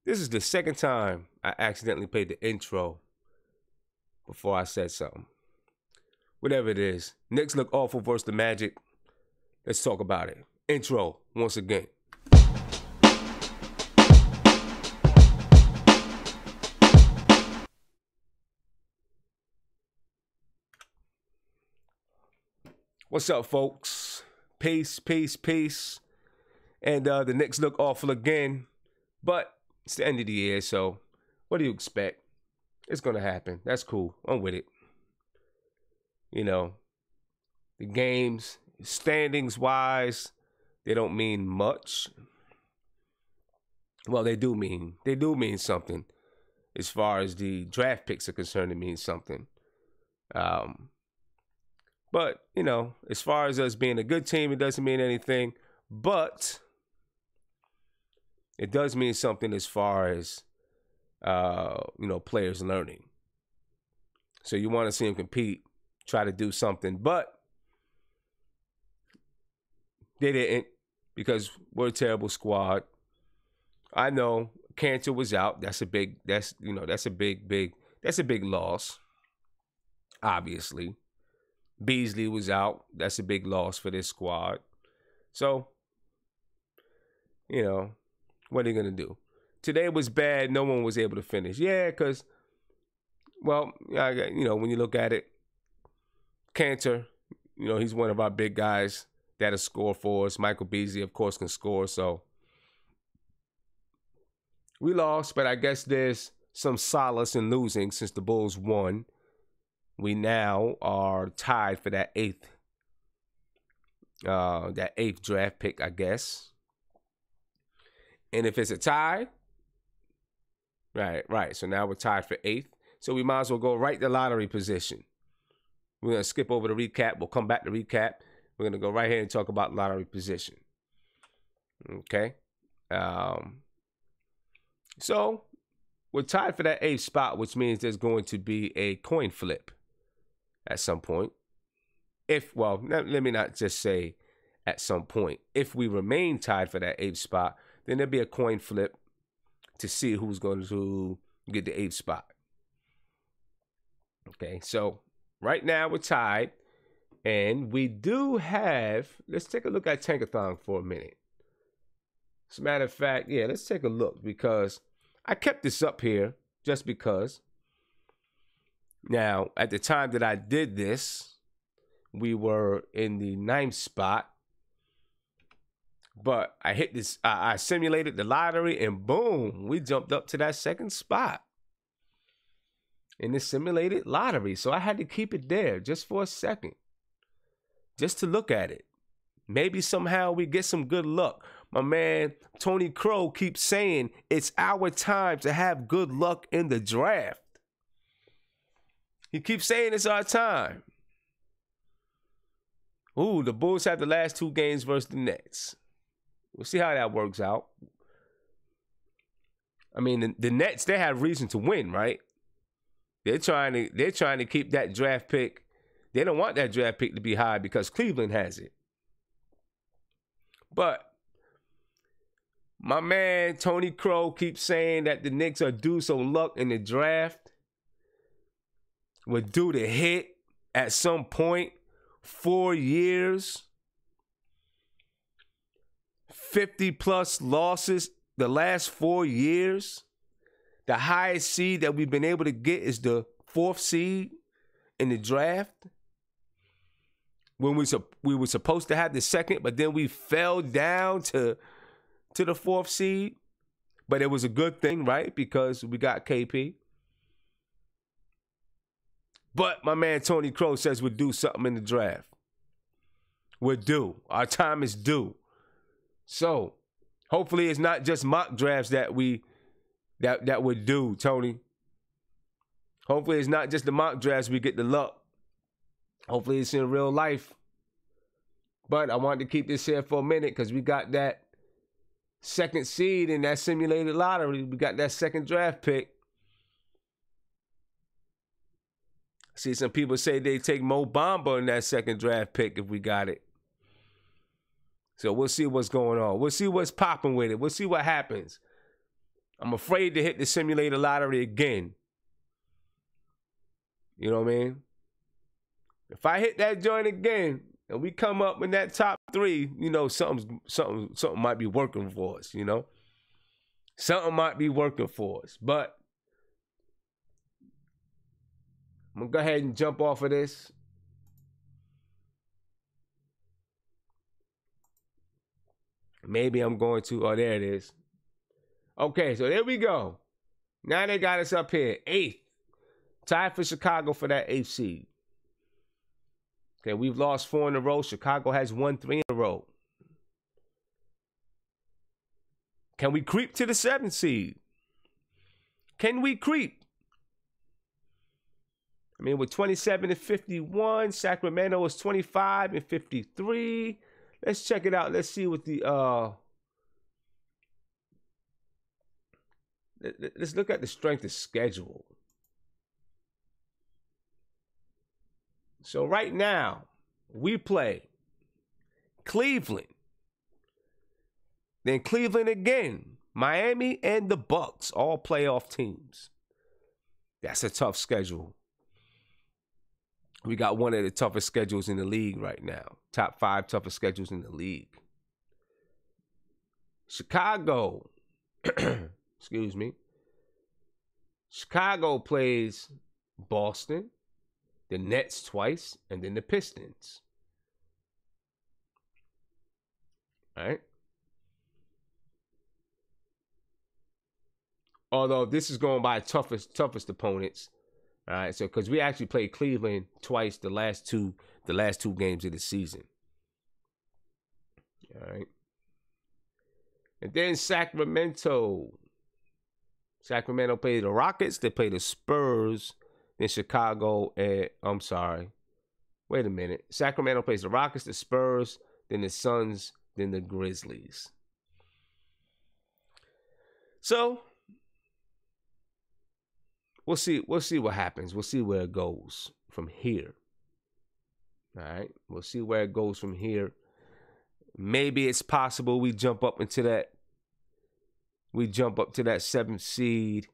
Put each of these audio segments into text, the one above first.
This is the second time I accidentally played the intro before I said something. Whatever it is. Knicks look awful versus the Magic. Let's talk about it. Intro, once again. What's up, folks? Peace, peace, peace. And the Knicks look awful again. But it's the end of the year, so what do you expect? It's going to happen. That's cool. I'm with it. You know, the games, standings-wise, they don't mean much. Well, they do mean something. As far as the draft picks are concerned, it means something. But, you know, as far as us being a good team, it doesn't mean anything. But it does mean something as far as, you know, players learning. So you want to see them compete, try to do something. But they didn't, because we're a terrible squad. I know Cantor was out. That's a big loss, obviously. Beasley was out. That's a big loss for this squad. So, you know, what are you going to do? Today was bad. No one was able to finish. Yeah, because, well, you know, when you look at it, Cantor, you know, he's one of our big guys that'll score for us. Michael Beasley, of course, can score. So we lost, but I guess there's some solace in losing since the Bulls won. We now are tied for that eighth draft pick, I guess. And if it's a tie, right. So now we're tied for eighth. So we might as well go right to lottery position. We're going to skip over the recap. We'll come back to recap. We're going to go right here and talk about lottery position. Okay. So we're tied for that eighth spot, which means there's going to be a coin flip at some point. Let me not just say at some point. If we remain tied for that eighth spot, then there'll be a coin flip to see who's going to get the eighth spot. Okay, so right now we're tied, and we do have, let's take a look at Tankathon for a minute. As a matter of fact, yeah, let's take a look, because I kept this up here just because. Now, at the time that I did this, we were in the 9th spot. But I hit this, I simulated the lottery, and boom, we jumped up to that 2nd spot in the simulated lottery. So I had to keep it there just for a second, just to look at it. Maybe somehow we get some good luck. My man Tony Crow keeps saying it's our time to have good luck in the draft. He keeps saying it's our time. Ooh, the Bulls have the last 2 games versus the Nets. We'll see how that works out. I mean, the Nets, they have reason to win, right? They're trying to keep that draft pick. They don't want that draft pick to be high because Cleveland has it. But my man Tony Crow keeps saying that the Knicks are due some luck in the draft. We're due to hit at some point. 4 years. 50+ losses the last 4 years. The highest seed that we've been able to get is the 4th seed in the draft. When we were supposed to have the 2nd, but then we fell down to the 4th seed. But it was a good thing, right? Because we got KP. But my man Tony Crow says we'll do something in the draft. We're due. Our time is due. So hopefully it's not just mock drafts that we're due, Tony. Hopefully it's not just the mock drafts we get the luck. Hopefully it's in real life. But I wanted to keep this here for a minute because we got that 2nd seed in that simulated lottery. We got that 2nd draft pick. See, some people say they take Mo Bamba in that 2nd draft pick if we got it. So we'll see what's going on. We'll see what's popping with it. We'll see what happens. I'm afraid to hit the simulator lottery again. You know what I mean? If I hit that joint again and we come up in that top 3, you know, something might be working for us, you know? Something might be working for us. But I'm going to go ahead and jump off of this. Maybe I'm going to. Oh, there it is. Okay, so there we go. Now they got us up here. 8th. Tied for Chicago for that 8th seed. Okay, we've lost 4 in a row. Chicago has won 3 in a row. Can we creep to the 7th seed? Can we creep? I mean, with 27 and 51, Sacramento is 25 and 53. Let's check it out. Let's see what the let's look at the strength of schedule. So right now, we play Cleveland. Then Cleveland again. Miami and the Bucks, all playoff teams. That's a tough schedule. We got one of the toughest schedules in the league right now. Top 5 toughest schedules in the league. Chicago. Excuse me. Chicago plays Boston, the Nets twice, and then the Pistons. All right. Although this is going by toughest opponents. All right, so because we actually played Cleveland twice the last two games of the season. All right. And then Sacramento. Sacramento played the Rockets, they played the Spurs, then Chicago, and I'm sorry. Wait a minute. Sacramento plays the Rockets, the Spurs, then the Suns, then the Grizzlies. So we'll see what happens. We'll see where it goes from here. All right. We'll see where it goes from here. Maybe it's possible we jump up to that 7th seed.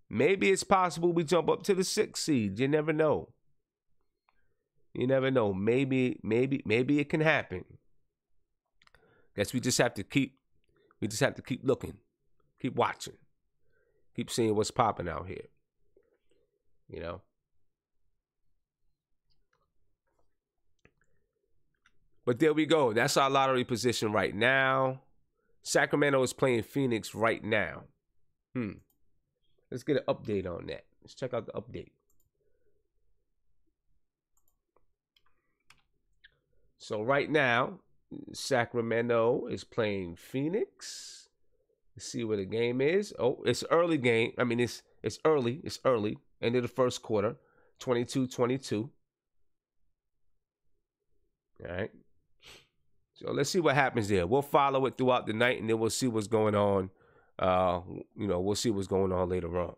Maybe it's possible we jump up to the 6th seed. You never know. You never know. Maybe it can happen. Guess we just have to keep looking. Keep watching. Keep seeing what's popping out here. You know? But there we go. That's our lottery position right now. Sacramento is playing Phoenix right now. Let's get an update on that. Let's check out the update. So right now, Sacramento is playing Phoenix. Let's see where the game is. Oh, it's early game. I mean, it's early. It's early. End of the first quarter. 22-22. All right. So let's see what happens there. We'll follow it throughout the night, and then we'll see what's going on. We'll see what's going on later on.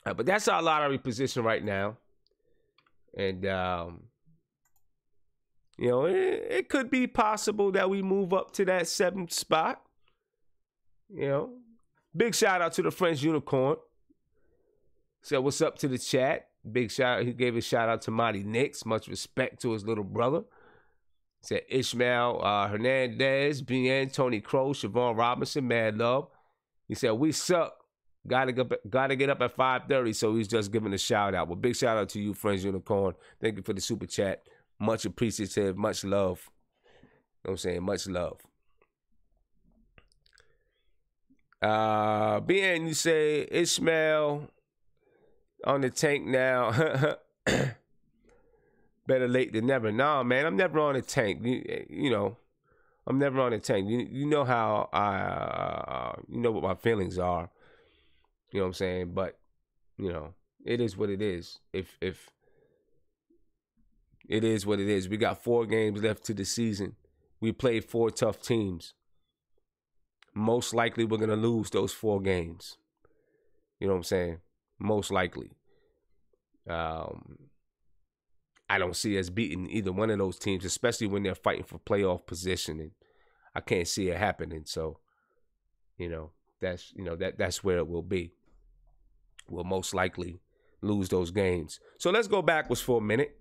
But that's our lottery position right now. And, it could be possible that we move up to that 7th spot. You know, big shout out to the French Unicorn. Said what's up to the chat. Big shout out. He gave a shout out to Monty Knicks. Much respect to his little brother. Said Ishmael Hernandez, BN, Tony Crow, Siobhan Robinson, mad love. He said we suck. Gotta get up at 5:30. So he's just giving a shout out. Well, big shout out to you, French Unicorn. Thank you for the super chat. Much appreciative. Much love. You know what I'm saying? Much love. BN, you say Ishmael on the tank now. Better late than never. Nah, man, I'm never on the tank. You know, I'm never on the tank. You know how you know what my feelings are. You know what I'm saying? But, you know, it is what it is. If it is what it is. We got 4 games left to the season. We played 4 tough teams. Most likely we're going to lose those 4 games. You know what I'm saying? Most likely. I don't see us beating either one of those teams, especially when they're fighting for playoff position. And I can't see it happening. So, that's where it will be. We'll most likely lose those games. So let's go backwards for a minute.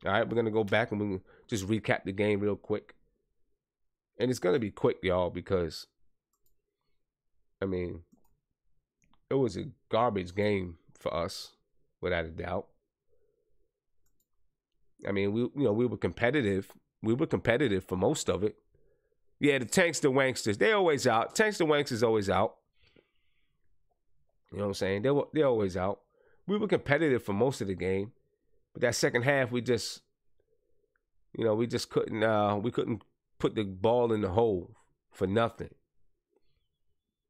All right, we're going to go back and we'll just recap the game real quick. And it's going to be quick, y'all, because, I mean, it was a garbage game for us, without a doubt. I mean, we were competitive. We were competitive for most of it. Yeah, the Tanks, the Wanksters, they're always out. Tanks, the Wanksters always out. You know what I'm saying? They're always out. We were competitive for most of the game, but that second half, we just couldn't put the ball in the hole for nothing.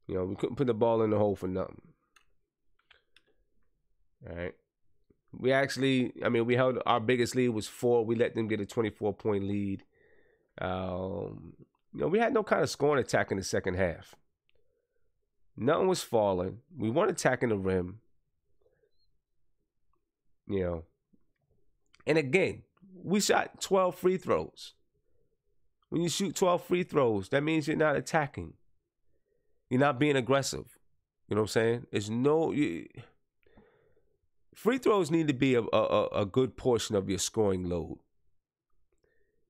We couldn't put the ball in the hole for nothing. All right. We held our biggest lead was 4. We let them get a 24-point lead. We had no kind of scoring attack in the second half. Nothing was falling. We weren't attacking the rim. And again, we shot 12 free throws. When you shoot 12 free throws, that means you're not attacking. You're not being aggressive. You know what I'm saying? Free throws need to be a good portion of your scoring load.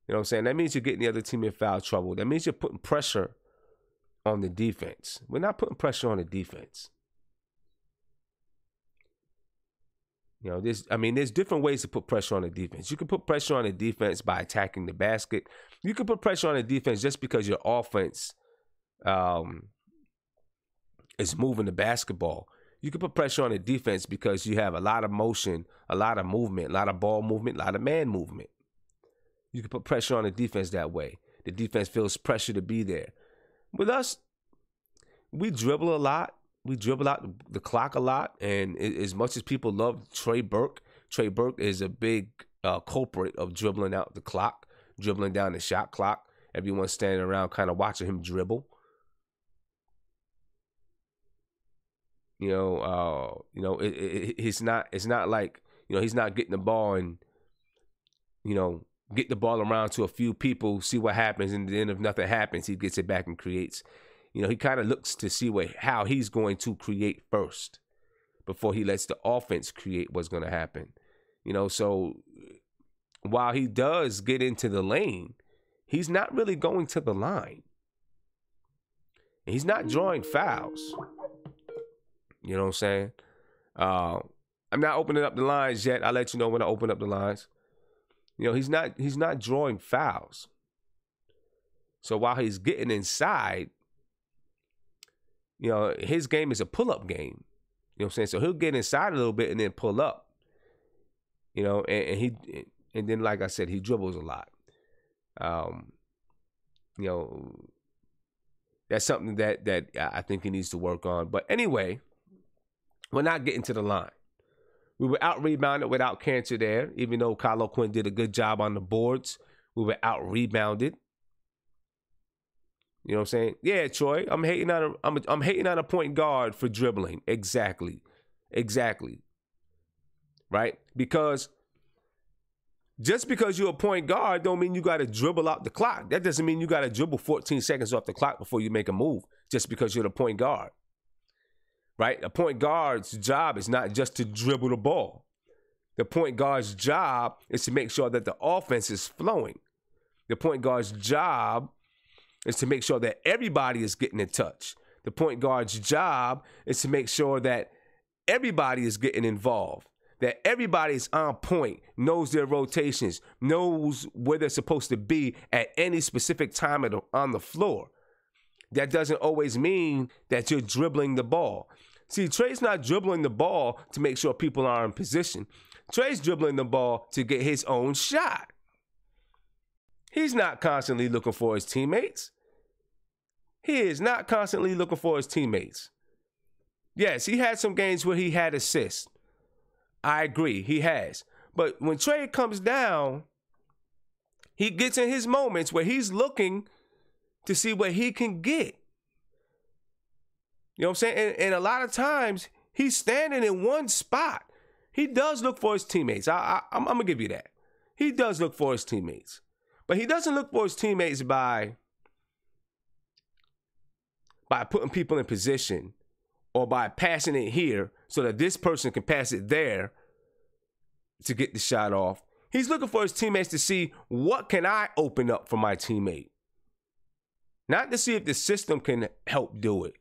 You know what I'm saying? That means you're getting the other team in foul trouble. That means you're putting pressure on the defense. We're not putting pressure on the defense. There's different ways to put pressure on the defense. You can put pressure on the defense by attacking the basket. You can put pressure on the defense just because your offense is moving the basketball. You can put pressure on the defense because you have a lot of motion, a lot of movement, a lot of ball movement, a lot of man movement. You can put pressure on the defense that way. The defense feels pressure to be there. With us, we dribble a lot. We dribble out the clock a lot. And as much as people love Trey Burke is a big culprit of dribbling out the clock, dribbling down the shot clock. Everyone's standing around kind of watching him dribble. It's not like, he's not getting the ball and, get the ball around to a few people, see what happens, and then if nothing happens, he gets it back and creates. He kind of looks to see how he's going to create first before he lets the offense create what's going to happen. So while he does get into the lane, he's not really going to the line. And he's not drawing fouls. You know what I'm saying? I'm not opening up the lines yet. I'll let you know when I open up the lines. He's not drawing fouls. So while he's getting inside, his game is a pull-up game. You know what I'm saying? So he'll get inside a little bit and then pull up. And then, like I said, he dribbles a lot. That's something that I think he needs to work on. But anyway, we're not getting to the line. We were out-rebounded without Cantor there. Even though Kyle O'Quinn did a good job on the boards, we were out-rebounded. You know what I'm saying? Yeah, Troy, I'm hating on a point guard for dribbling. Exactly. Right? Because just because you're a point guard don't mean you got to dribble out the clock. That doesn't mean you got to dribble 14 seconds off the clock before you make a move just because you're the point guard. Right? A point guard's job is not just to dribble the ball. The point guard's job is to make sure that the offense is flowing. The point guard's job is to make sure that everybody is getting in touch. The point guard's job is to make sure that everybody is getting involved, that everybody is on point, knows their rotations, knows where they're supposed to be at any specific time on the floor. That doesn't always mean that you're dribbling the ball. See, Trey's not dribbling the ball to make sure people are in position. Trey's dribbling the ball to get his own shot. He's not constantly looking for his teammates. He is not constantly looking for his teammates. Yes, he had some games where he had assists. I agree, he has. But when Trey comes down, he gets in his moments where he's looking to see what he can get. You know what I'm saying? And a lot of times, he's standing in one spot. He does look for his teammates. I'm going to give you that. He does look for his teammates. But he doesn't look for his teammates by by putting people in position or by passing it here so that this person can pass it there to get the shot off. He's looking for his teammates to see, what can I open up for my teammate? Not to see if the system can help do it.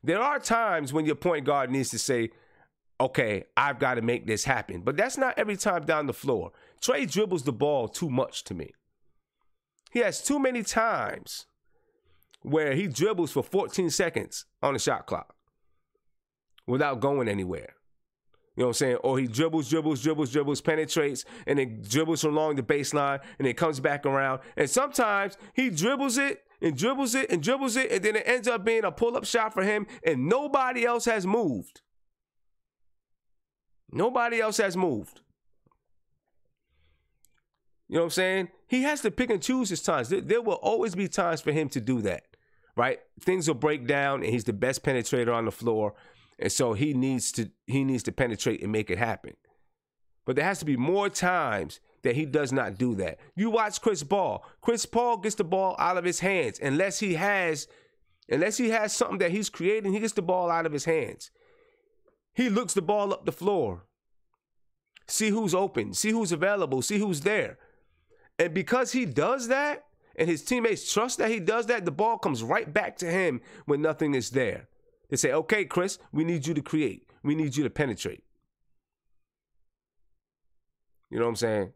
There are times when your point guard needs to say, okay, I've got to make this happen. But that's not every time down the floor. Trey dribbles the ball too much to me. He has too many times where he dribbles for 14 seconds on the shot clock without going anywhere. You know what I'm saying? Or he dribbles, penetrates, and then dribbles along the baseline, and then comes back around. And sometimes he dribbles it, and dribbles it, and dribbles it, and then it ends up being a pull-up shot for him, and nobody else has moved. Nobody else has moved. You know what I'm saying? He has to pick and choose his times. There will always be times for him to do that, right? Things will break down, and he's the best penetrator on the floor. And so he needs to penetrate and make it happen. But there has to be more times that he does not do that. You watch Chris Paul. Chris Paul gets the ball out of his hands. Unless he has something that he's creating, he gets the ball out of his hands. He looks the ball up the floor. See who's open. See who's available. See who's there. And because he does that, and his teammates trust that he does that, the ball comes right back to him when nothing is there. They say, okay, Chris, we need you to create. We need you to penetrate. You know what I'm saying?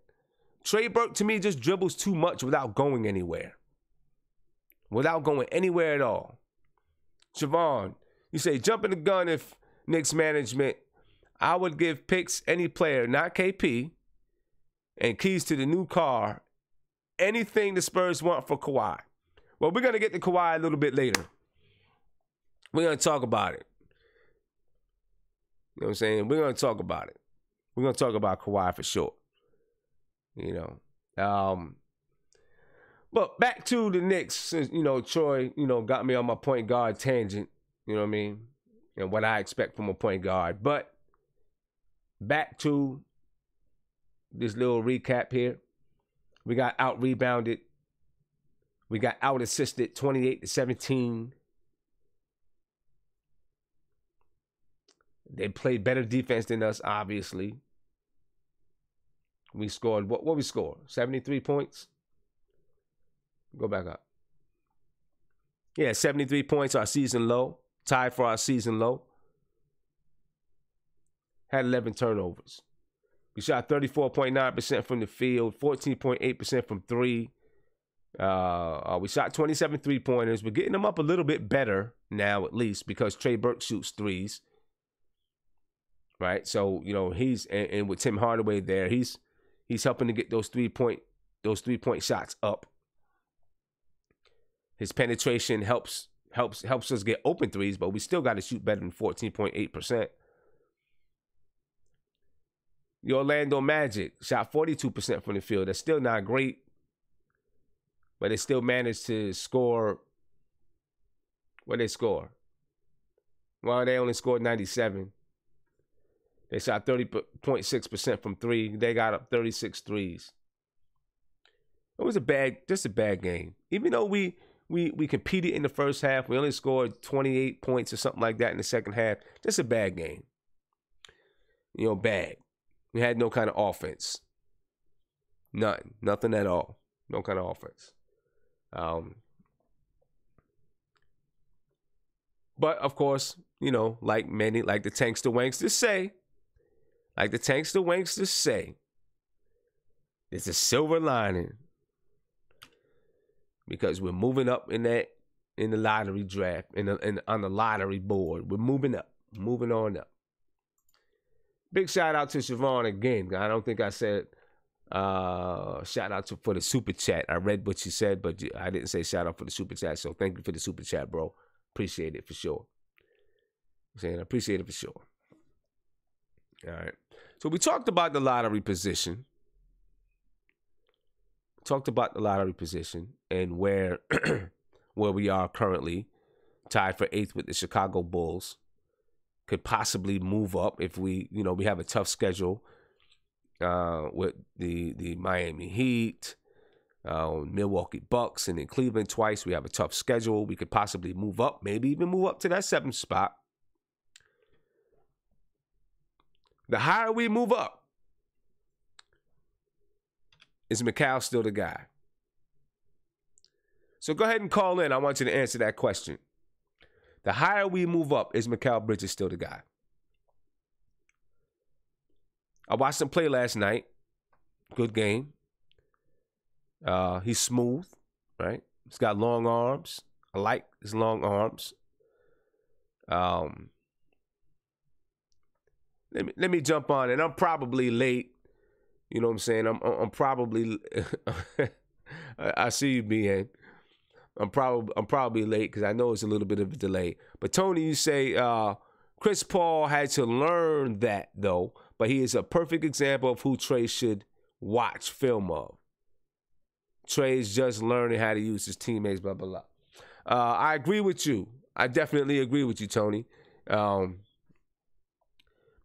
Trey Burke, to me, just dribbles too much without going anywhere. Without going anywhere at all. Siobhan, you say, jumping the gun if Knicks management, I would give picks any player, not KP, and keys to the new car, anything the Spurs want for Kawhi. Well, we're going to get to Kawhi a little bit later. We're going to talk about it. You know what I'm saying? We're going to talk about it. We're going to talk about Kawhi for sure. You know. But back to the Knicks. Since, Troy, got me on my point guard tangent. You know what I mean? And what I expect from a point guard. But back to this little recap here. We got out-rebounded. We got out-assisted 28-17. They played better defense than us, obviously. We scored, what we scored? 73 points? Go back up. Yeah, 73 points, our season low. Tied for our season low. Had 11 turnovers. We shot 34.9% from the field, 14.8% from three. We shot 27 three-pointers. We're getting them up a little bit better now, at least, because Trey Burke shoots threes. Right, so he's and with Tim Hardaway there, he's helping to get those three-point shots up. His penetration helps us get open threes, but we still got to shoot better than 14.8%. The Orlando Magic shot 42% from the field. That's still not great, but they still managed to score. What they score? Well, they only scored 97. They shot 30.6% from three. They got up 36 threes. It was just a bad game. Even though we competed in the first half, we only scored 28 points or something like that in the second half. Just a bad game. Bad. We had no kind of offense. Nothing at all. No kind of offense. But of course, like the Tankster Wanksters say, there's a silver lining because we're moving up in the lottery draft, on the lottery board. We're moving on up. Big shout out to Siobhan again. I don't think I said shout out for the super chat. I read what she said, but I didn't say shout out for the super chat. So thank you for the super chat, bro. Appreciate it for sure. I appreciate it for sure. All right. So we talked about the lottery position. And where we are currently, tied for 8th with the Chicago Bulls. Could possibly move up if we have a tough schedule with the Miami Heat, Milwaukee Bucks, and then Cleveland twice. We have a tough schedule. We could possibly move up, maybe even move up to that 7th spot. The higher we move up, is Mikal still the guy? So go ahead and call in. I want you to answer that question. The higher we move up, is Mikal Bridges still the guy? I watched him play last night. Good game. He's smooth, right? He's got long arms. I like his long arms. Let me jump on, and I'm probably late. You know what I'm saying? I'm probably. I see you, BN. I'm probably late because I know it's a little bit of a delay. But Tony, you say Chris Paul had to learn that though, but he is a perfect example of who Trey should watch film of. Trey's just learning how to use his teammates, blah, blah, blah. I agree with you. I definitely agree with you, Tony.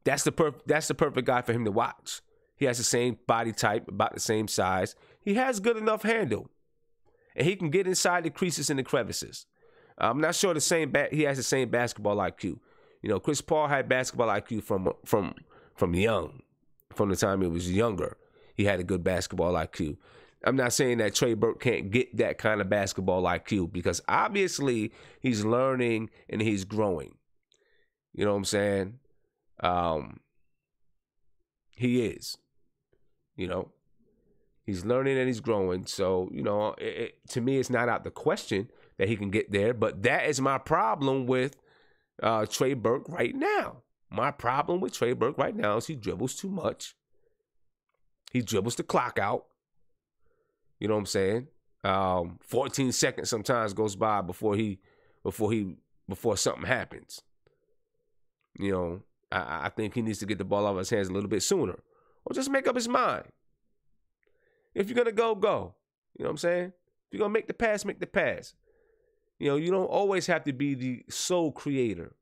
That's the perfect guy for him to watch. He has the same body type, about the same size. He has good enough handle. And he can get inside the creases and the crevices. I'm not sure he has the same basketball IQ. You know, Chris Paul had basketball IQ from young. From the time he was younger, he had a good basketball IQ. I'm not saying that Trey Burke can't get that kind of basketball IQ, because obviously he's learning and he's growing. You know what I'm saying? He is. You know, he's learning and he's growing. So, you know, to me, it's not out the question that he can get there. But that is my problem with Trey Burke right now. My problem with Trey Burke right now is he dribbles too much. He dribbles the clock out. You know what I'm saying? 14 seconds sometimes goes by before something happens. You know, I think he needs to get the ball out of his hands a little bit sooner, or just make up his mind. If you're gonna go, go. You know what I'm saying? If you're gonna make the pass, make the pass. You know, you don't always have to be the sole creator.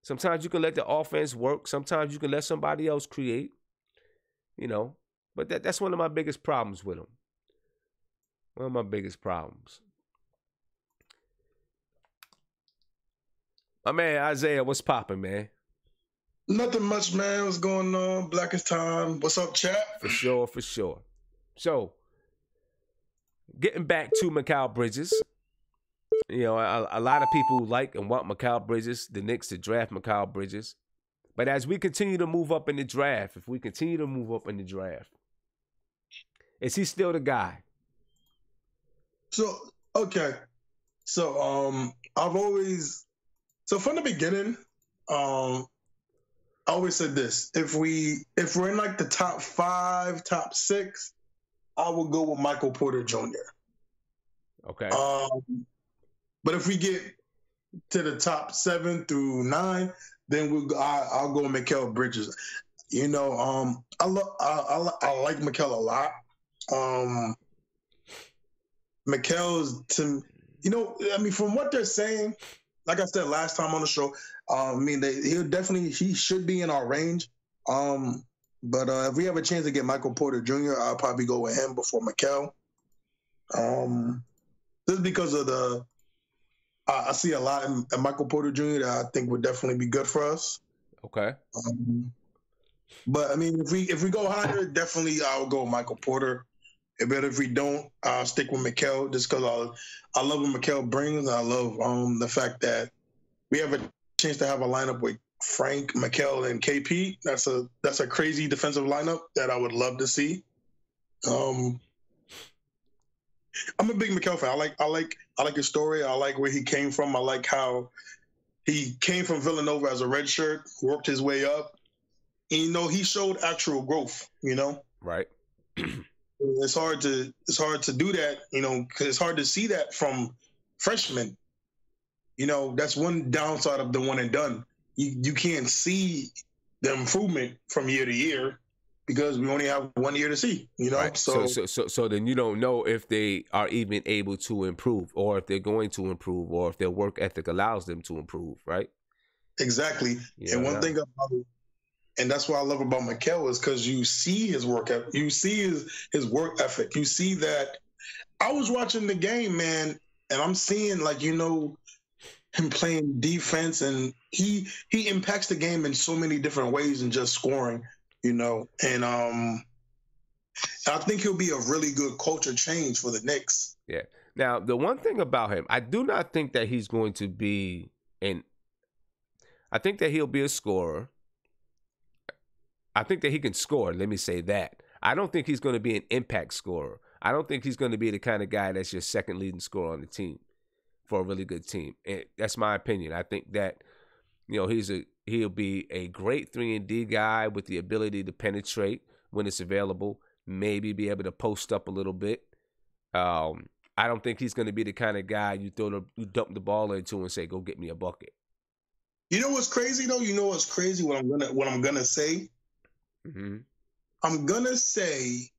Sometimes you can let the offense work. Sometimes you can let somebody else create. You know, but that's one of my biggest problems with him. One of my biggest problems. My man Isaiah, what's popping, man? Nothing much, man. What's going on? Blackest time. What's up, chat? For sure, for sure. So, getting back to Mikal Bridges, you know, a lot of people like and want Mikal Bridges, the Knicks to draft Mikal Bridges. But as we continue to move up in the draft, is he still the guy? So, okay. So, from the beginning, I always said this. If we're in like the top 5, top 6, I will go with Michael Porter Jr. Okay. But if we get to the top 7 through 9, then I'll go with Mikal Bridges. You know, I like Mikal a lot. Mikal's from what they're saying, like I said last time on the show, he should be in our range. But if we have a chance to get Michael Porter Jr., I'll probably go with him before Mikal. Just because of I see a lot in Michael Porter Jr. that I think would definitely be good for us. Okay. But I mean, if we go higher, definitely I'll go with Michael Porter. But if we don't, I'll stick with Mikal just because I love what Mikal brings. I love the fact that we have a chance to have a lineup with Frank, Mikal, and KP. That's a crazy defensive lineup that I would love to see. I'm a big Mikal fan. I like his story. I like where he came from. I like how he came from Villanova as a redshirt, worked his way up. And, you know, he showed actual growth. You know, right. It's hard to do that, you know, because it's hard to see that from freshmen. You know, that's one downside of the one and done. You can't see the improvement from year to year because we only have 1 year to see. You know, right. So then you don't know if they are even able to improve, or if they're going to improve, or if their work ethic allows them to improve. Right. Exactly. And one thing about it, and that's what I love about Mikal is because you see his work ethic. You see his work ethic. You see that I was watching the game, man, and I'm seeing him playing defense, and he impacts the game in so many different ways than just scoring, and I think he'll be a really good culture change for the Knicks. Yeah. Now, the one thing about him, I do not think that he's going to be I think that he'll be a scorer. I think that he can score. Let me say that. I don't think he's going to be an impact scorer. I don't think he's going to be the kind of guy that's your second leading scorer on the team for a really good team. And that's my opinion. I think that, he'll be a great 3-and-D guy with the ability to penetrate when it's available, maybe be able to post up a little bit. I don't think he's going to be the kind of guy you dump the ball into and say, go get me a bucket. You know what's crazy though? You know what's crazy? What I'm gonna say? Mm-hmm. I'm gonna say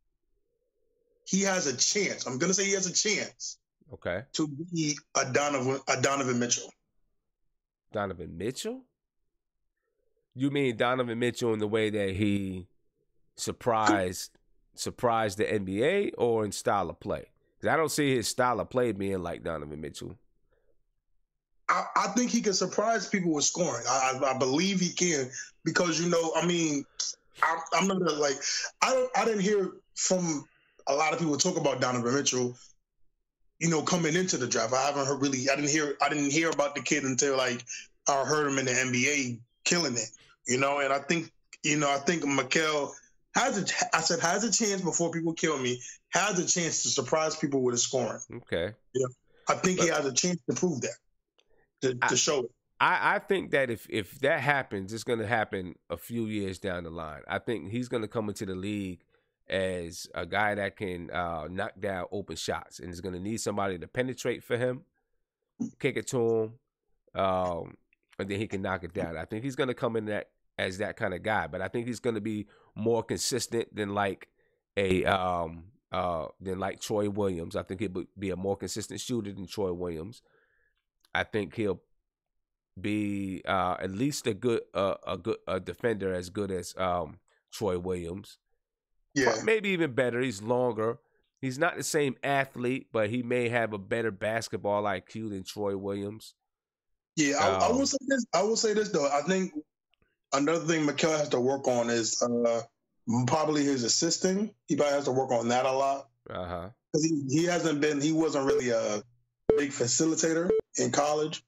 he has a chance. I'm gonna say he has a chance. Okay. To be a Donovan Mitchell. Donovan Mitchell? You mean Donovan Mitchell in the way that he surprised the NBA, or in style of play? Because I don't see his style of play being like Donovan Mitchell. I think he can surprise people with scoring. I believe he can, because I'm not I didn't hear from a lot of people talk about Donovan Mitchell, coming into the draft. I didn't hear about the kid until I heard him in the NBA killing it, and I think Mikal has a chance, before people kill me, has a chance to surprise people with his scoring. Okay. Yeah. I think he has a chance to prove that. To show it. I think that if that happens, it's going to happen a few years down the line. I think he's going to come into the league as a guy that can knock down open shots, and is going to need somebody to penetrate for him, kick it to him, and then he can knock it down. I think he's going to come in as that kind of guy, but I think he's going to be more consistent than Troy Williams. I think he would be a more consistent shooter than Troy Williams. I think he'll be at least a good defender, as good as Troy Williams. Yeah, but maybe even better. He's longer. He's not the same athlete, but he may have a better basketball IQ than Troy Williams. Yeah, I will say this. I will say this though. I think another thing Mikal has to work on is probably his assisting. He probably has to work on that a lot. Because he wasn't really a big facilitator in college.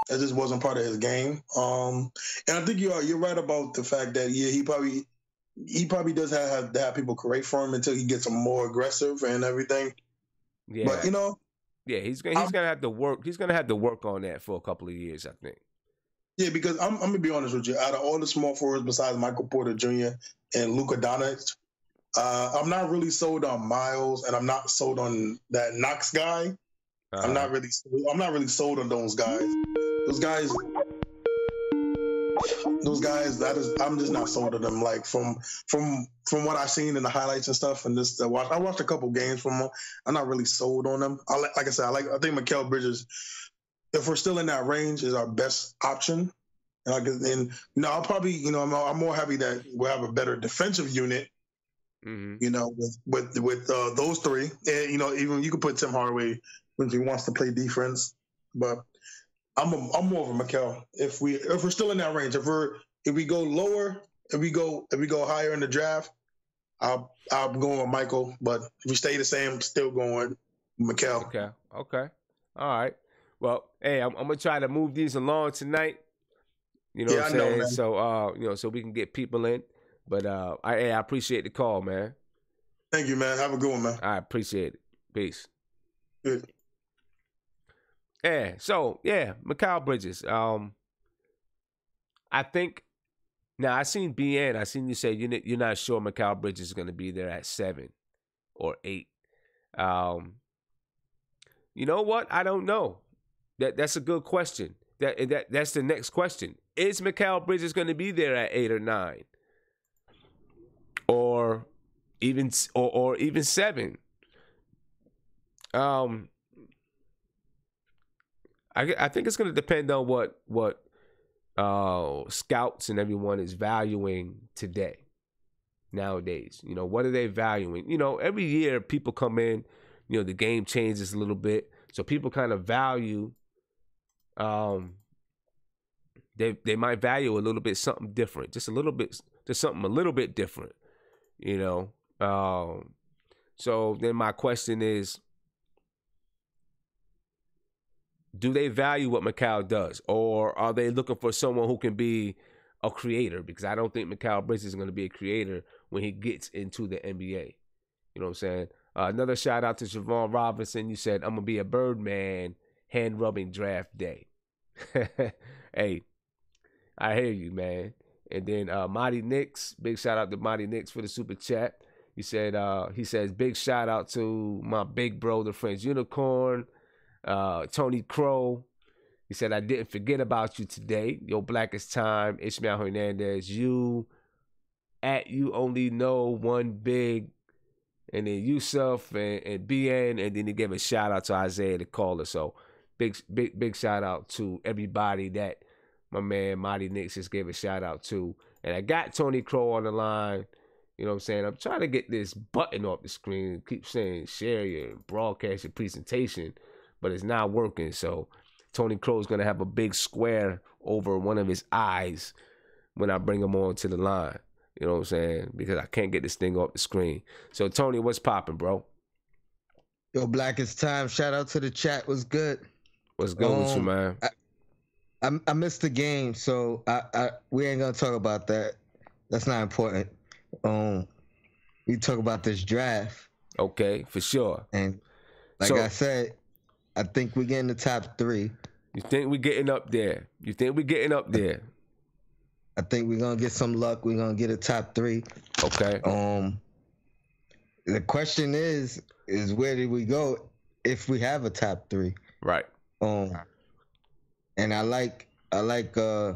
That just wasn't part of his game. And I think you're right about the fact that he probably does have to have people create for him until he gets more aggressive and everything. Yeah, but yeah, he's gonna have to work. He's gonna have to work on that for a couple of years, I think. Yeah, because I'm gonna be honest with you. Out of all the small forwards besides Michael Porter Jr. and Luka Doncic, I'm not really sold on Miles, and I'm not sold on that Knox guy. I'm not really sold on those guys. I'm just not sold on them. Like from what I've seen in the highlights and stuff, and I watched a couple games from them. I'm not really sold on them. I think Mikal Bridges, if we're still in that range, is our best option. And I'll probably, I'm more happy that we'll have a better defensive unit. With those three, and even you could put Tim Hardaway when he wants to play defense, but I'm more of a Mikal. If we're still in that range, if we go lower, if we go higher in the draft, I'll go with Michael. But if we stay the same, I'm still going with Mikal. Okay. All right. Well, hey, I'm gonna try to move these along tonight. You know what I'm saying? So so we can get people in. But I appreciate the call, man. Thank you, man. Have a good one, man. I appreciate it. Peace. Good. Yeah. So Mikal Bridges. I think now I seen BN. I seen you say you're not sure Mikal Bridges is going to be there at 7 or 8. You know what? I don't know. That's a good question. That's the next question. Is Mikal Bridges going to be there at 8 or 9? Or even 7. I think it's going to depend on what scouts and everyone is valuing nowadays. What are they valuing? Every year people come in, the game changes a little bit. So people kind of value, they might value a little bit something different, just something a little bit different, So then my question is, do they value what Mikal does, or are they looking for someone who can be a creator? Because I don't think Mikal Bridges is going to be a creator when he gets into the NBA. You know what I'm saying? Another shout out to Siobhan Robinson. You said, I'm going to be a Birdman hand rubbing draft day. Hey, I hear you, man. And then Mighty Knicks, big shout out to Mighty Knicks for the super chat. He says, big shout out to my big bro, the French Unicorn, Tony Crow. He said, I didn't forget about you today. Your Blackest Time, Ishmael Hernandez, you only know one big, and then Yusuf and BN, and then he gave a shout out to Isaiah the caller. So big shout out to everybody that my man Mighty Knicks just gave a shout out to. And I got Tony Crow on the line. You know what I'm saying? I'm trying to get this button off the screen. Keep saying share your broadcast, your presentation, but it's not working. So Tony Crow's going to have a big square over one of his eyes when I bring him on to the line. You know what I'm saying? Because I can't get this thing off the screen. So, Tony, what's popping, bro? Yo, Blackest Time. Shout out to the chat. What's good? What's good with you, man? I missed the game, so we ain't going to talk about that. That's not important. We talk about this draft. Okay, for sure. And like I said, I think we get in the top 3. You think we getting up there? I think we're going to get some luck. We're going to get a top 3. Okay. The question is where did we go if we have a top 3? Right. And I like the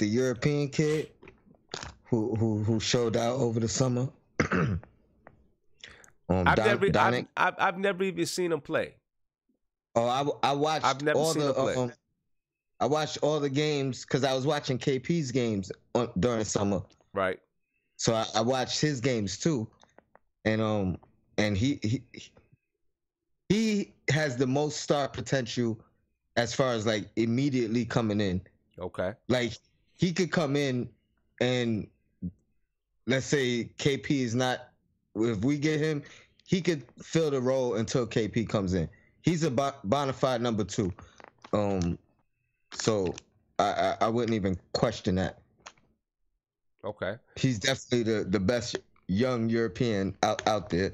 European kid who showed out over the summer. I've never even seen him play. Oh, I watched. I've never seen him play. I watched all the games because I was watching KP's games during the summer. Right. So I watched his games too, and he has the most star potential as far as like immediately coming in. Okay. Like he could come in and let's say KP is not. If we get him, he could fill the role until KP comes in. He's a bona fide number 2. So I wouldn't even question that. Okay. He's definitely the best young European out there.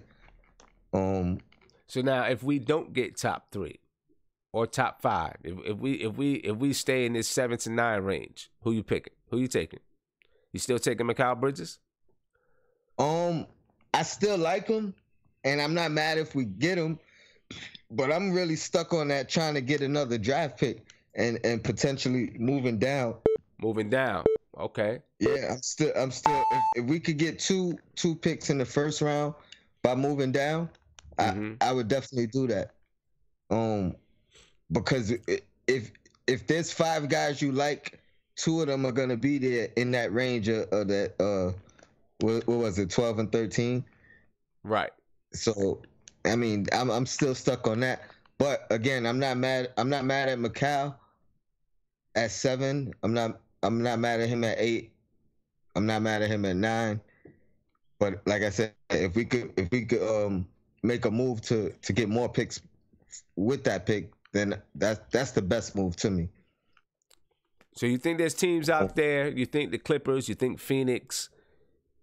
So now if we don't get top 3 or top 5, if we stay in this 7 to 9 range, who you picking? Who you taking? You still taking Mikal Bridges? I still like him, and I'm not mad if we get him, but I'm really stuck on that trying to get another draft pick and potentially moving down. Moving down. Okay. Yeah, I'm still if we could get two picks in the first round by moving down, I would definitely do that. Because if there's 5 guys you like, 2 of them are gonna be there in that range of that what was it, 12 and 13? Right. So, I mean, I'm still stuck on that. But again, I'm not mad at Mikal at 7. I'm not mad at him at 8. I'm not mad at him at 9. But like I said, if we could make a move to get more picks with that pick, then that's the best move to me. So you think there's teams out there, you think the Clippers, you think Phoenix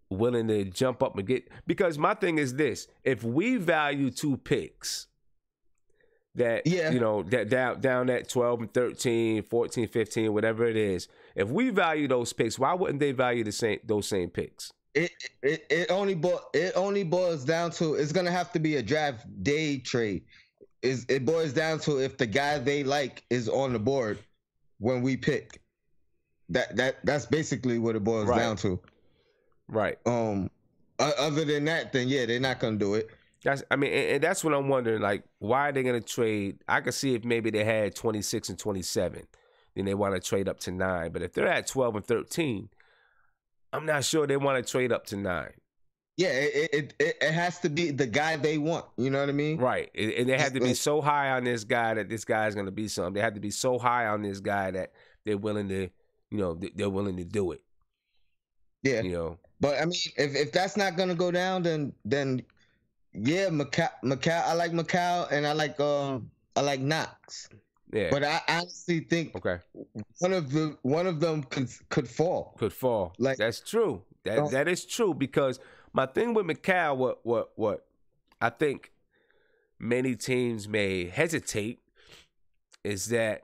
willing to jump up and get, because my thing is this, if we value 2 picks that that down at 12 and 13, 14, 15, whatever it is, if we value those picks, why wouldn't they value those same picks? It only boils down to, it's gonna have to be a draft day trade. It boils down to if the guy they like is on the board when we pick. That's basically what it boils down to. Right. Other than that, then yeah, they're not gonna do it. And that's what I'm wondering. Like, why are they gonna trade? I could see if maybe they had 26 and 27, then they want to trade up to 9. But if they're at 12 and 13, I'm not sure they want to trade up to 9. Yeah, it has to be the guy they want. You know what I mean? Right. And they have to be so high on this guy that this guy is going to be something. They have to be so high on this guy that they're willing to, they're willing to do it. Yeah. But I mean, if that's not going to go down, then yeah, Mikal, I like Mikal, and I like Knox. Yeah. But I honestly think one of them could fall. Could fall. Like, that's true. That is true, because my thing with Mikal, what I think many teams may hesitate is that,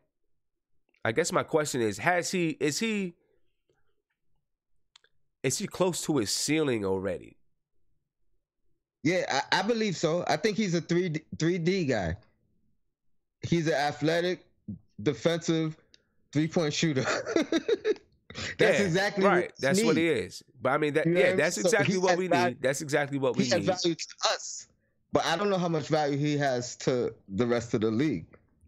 I guess my question is he close to his ceiling already? Yeah, I believe so. I think he's a 3D guy. He's an athletic, defensive, 3-point shooter. That's exactly right. That's what he is. But I mean, that's exactly what we need. That's exactly what we need. He has value to us, but I don't know how much value he has to the rest of the league.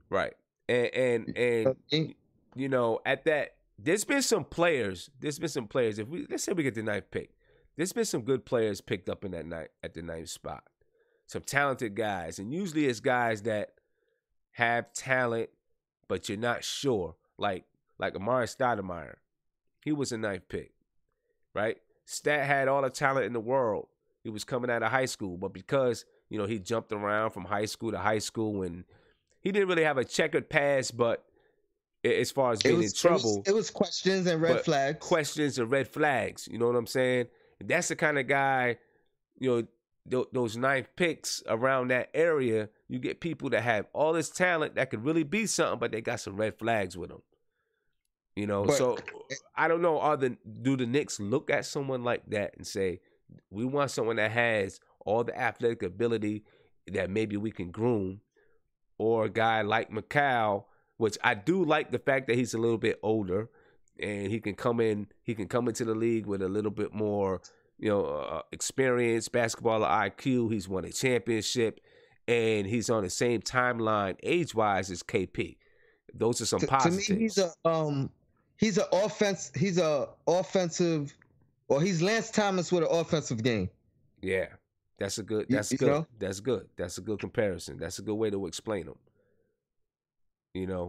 Right. And at that, there's been some players. Let's say we get the 9th pick. There's been some good players picked up in that night at the 9th spot. Some talented guys, and usually it's guys that have talent, but you're not sure. Like Amari Stoudemire, he was a 9th pick, right? Stat had all the talent in the world. He was coming out of high school, but because he jumped around from high school to high school, and he didn't really have a checkered past, but as far as being in trouble, it was questions and red flags. Questions and red flags. You know what I'm saying? That's the kind of guy, those 9th picks around that area, you get people that have all this talent that could really be something, but they got some red flags with them. So I don't know, do the Knicks look at someone like that and say, we want someone that has all the athletic ability that maybe we can groom, or a guy like Mikal, which I do like the fact that he's a little bit older, and he can come into the league with a little bit more, experience, basketball IQ. He's won a championship, and he's on the same timeline age-wise as KP. Those are some positives. To me, he's Lance Thomas with an offensive game. Yeah, that's good. That's good. That's a good comparison. That's a good way to explain him.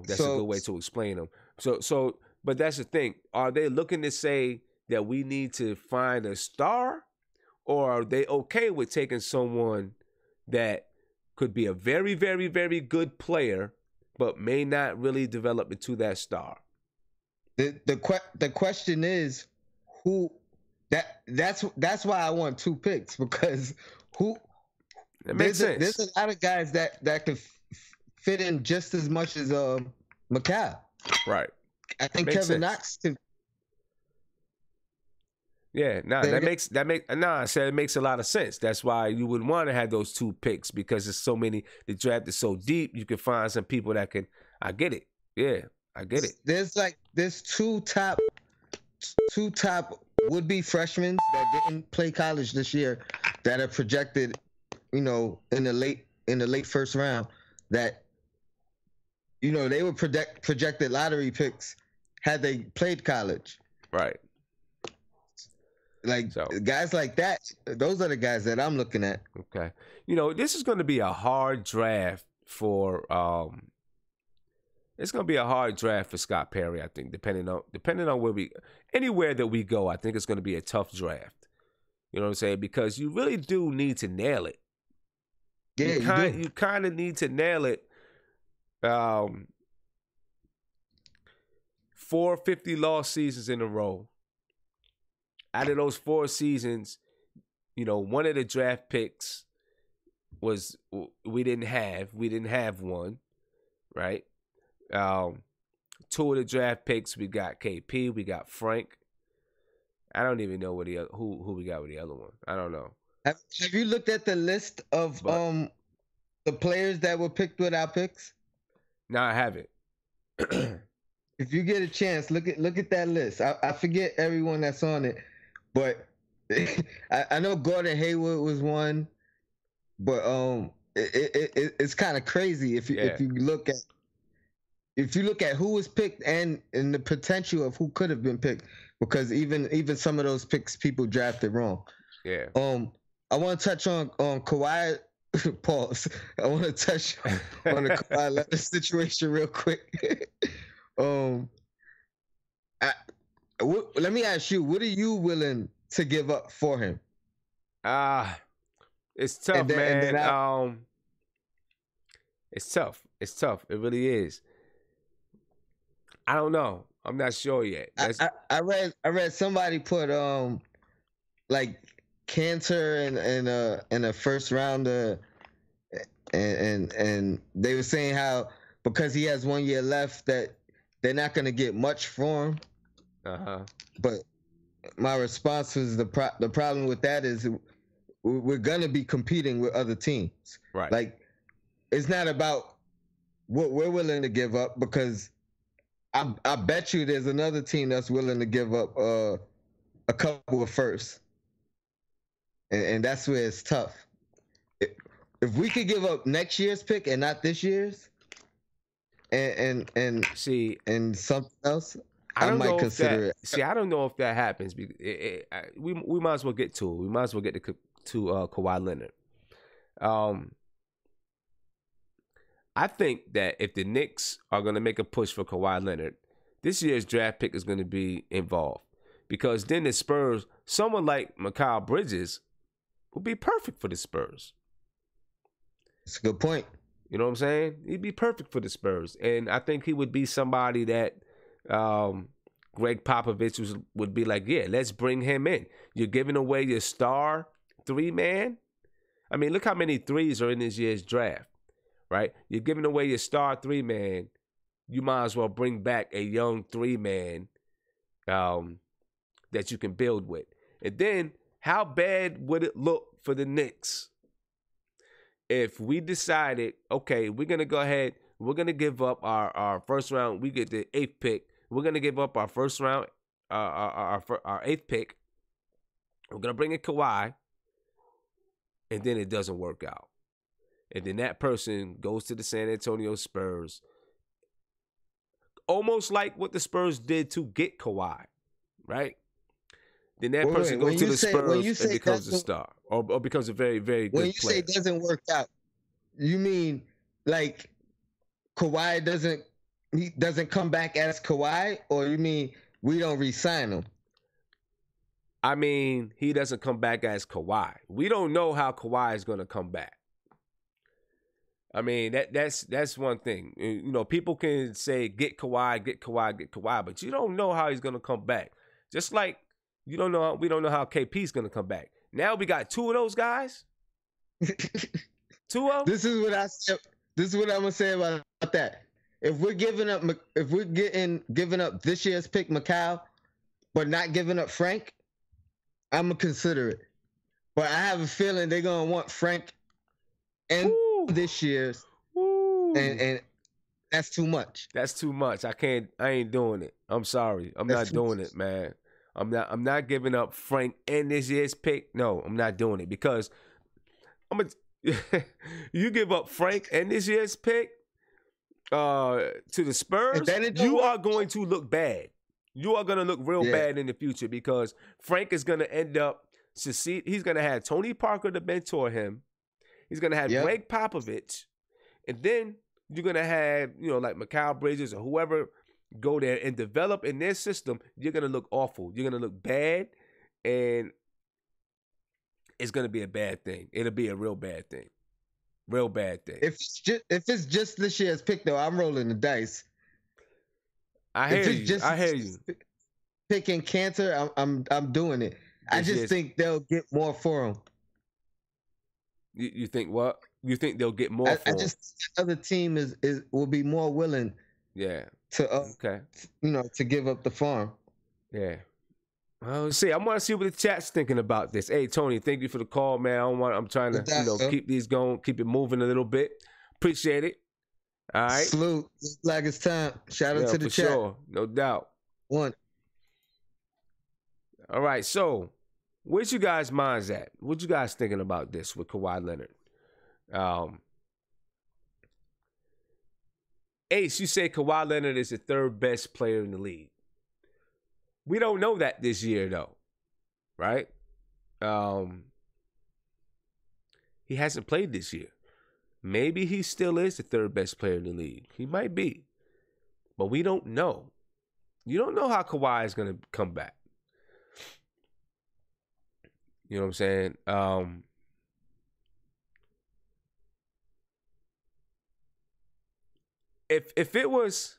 That's a good way to explain him. So. But that's the thing. Are they looking to say that we need to find a star, or are they okay with taking someone that could be a very, very, very good player, but may not really develop into that star? The question is who. That's why I want 2 picks, because that makes sense. There's a lot of guys that could fit in just as much as Mikal. Right. I think Kevin Knox can. Yeah, I said it makes a lot of sense. That's why you would want to have those 2 picks, because there's so many. The draft is so deep. You can find some people that can. I get it. Yeah, I get it. There's two top would-be freshmen that didn't play college this year that are projected, in the late first round, that they were projected lottery picks had they played college. Right. Guys like that, those are the guys that I'm looking at. Okay. This is going to be a hard draft for Scott Perry, I think, depending on anywhere that we go. I think it's going to be a tough draft. You know what I'm saying? Because you really do need to nail it. Yeah, you kind of need to nail it. 4 50-loss seasons in a row. Out of those 4 seasons, one of the draft picks was we didn't have one, right? 2 of the draft picks, we got KP, we got Frank. I don't even know who we got with the other one. I don't know. Have you looked at the list of the players that were picked without picks? No, I haven't. If you get a chance, look at that list. I forget everyone that's on it, but I know Gordon Hayward was one, but it's kind of crazy if you look at who was picked and the potential of who could have been picked, because even some of those picks people drafted wrong. Yeah. I want to touch on Kawhi. Pause. I want to touch on the Kawhi Leonard situation real quick. Let me ask you, what are you willing to give up for him? It's tough, man. It's tough. It's tough. It really is. I don't know. I'm not sure yet. I read somebody put like Cantor in a first rounder, and they were saying how because he has 1 year left that they're not gonna get much for him. But my response was the problem with that is we're gonna be competing with other teams. Right. Like it's not about what we're willing to give up because I bet you there's another team that's willing to give up a couple of firsts. And that's where it's tough. If we could give up next year's pick and not this year's, and something else, I might consider it. See, I don't know if that happens. We might as well get to it. We might as well get to Kawhi Leonard. I think that if the Knicks are going to make a push for Kawhi Leonard, this year's draft pick is going to be involved because then the Spurs, someone like Mikal Bridges, would be perfect for the Spurs. That's a good point. You know what I'm saying? He'd be perfect for the Spurs, and I think he would be somebody that Greg Popovich would be like, yeah, let's bring him in. You're giving away your star 3-man. I mean, look how many threes are in this year's draft. Right? You're giving away your star 3-man. You might as well bring back a young 3-man that you can build with. And then, how bad would it look for the Knicks if we decided, okay, we're going to go ahead, we're going to give up our first round, we get the 8th pick. We're going to give up our first round, our 8th pick. We're going to bring in Kawhi. And then it doesn't work out. And then that person goes to the San Antonio Spurs. Almost like what the Spurs did to get Kawhi, right? Then that person goes to the Spurs and becomes a star. Or becomes a very, very good player. When you say it doesn't work out, you mean like Kawhi doesn't come back as Kawhi? Or you mean we don't re-sign him? I mean, he doesn't come back as Kawhi. We don't know how Kawhi is going to come back. I mean, that's one thing. You know, people can say, get Kawhi, but you don't know how he's going to come back. Just like we don't know how KP's going to come back. Now we got 2 of those guys. 2 of them? This is what I'm going to say about that. If we're giving up this year's pick, Mikal, but not giving up Frank, I'm going to consider it. But I have a feeling they're going to want Frank and this year's, and that's too much. That's too much. I ain't doing it. I'm sorry. I'm not doing it, man. I'm not giving up Frank and this year's pick. No, I'm not doing it because you give up Frank and this year's pick to the Spurs, you are going to look bad. You are going to look real bad in the future because Frank is going to end up succeed. He's going to have Tony Parker to mentor him. He's going to have Greg Popovich. And then you're going to have, like Mikal Bridges or whoever go there and develop in their system. You're going to look awful. You're going to look bad. And it's going to be a bad thing. It'll be a real bad thing. Real bad thing. If it's just this year's pick, though, I'm rolling the dice. I hear you. Picking Cantor, I'm doing it. I just think they'll get more for him. You think what? You think they'll get more for him? I just think the other team will be more willing. To give up the farm. Yeah. Well, see, I want to see what the chat's thinking about this. Hey, Tony, thank you for the call, man. I'm trying to keep these going, keep it moving a little bit. Appreciate it. All right. Salute. It's like it's time. Shout out to the chat. Sure. No doubt. One. All right. So, where's you guys' minds at? What you guys thinking about this with Kawhi Leonard? Ace, you say Kawhi Leonard is the 3rd best player in the league. We don't know that this year, though. Right? he hasn't played this year. Maybe he still is the third best player in the league. He might be. But we don't know. You don't know how Kawhi is going to come back. You know what I'm saying? If it was,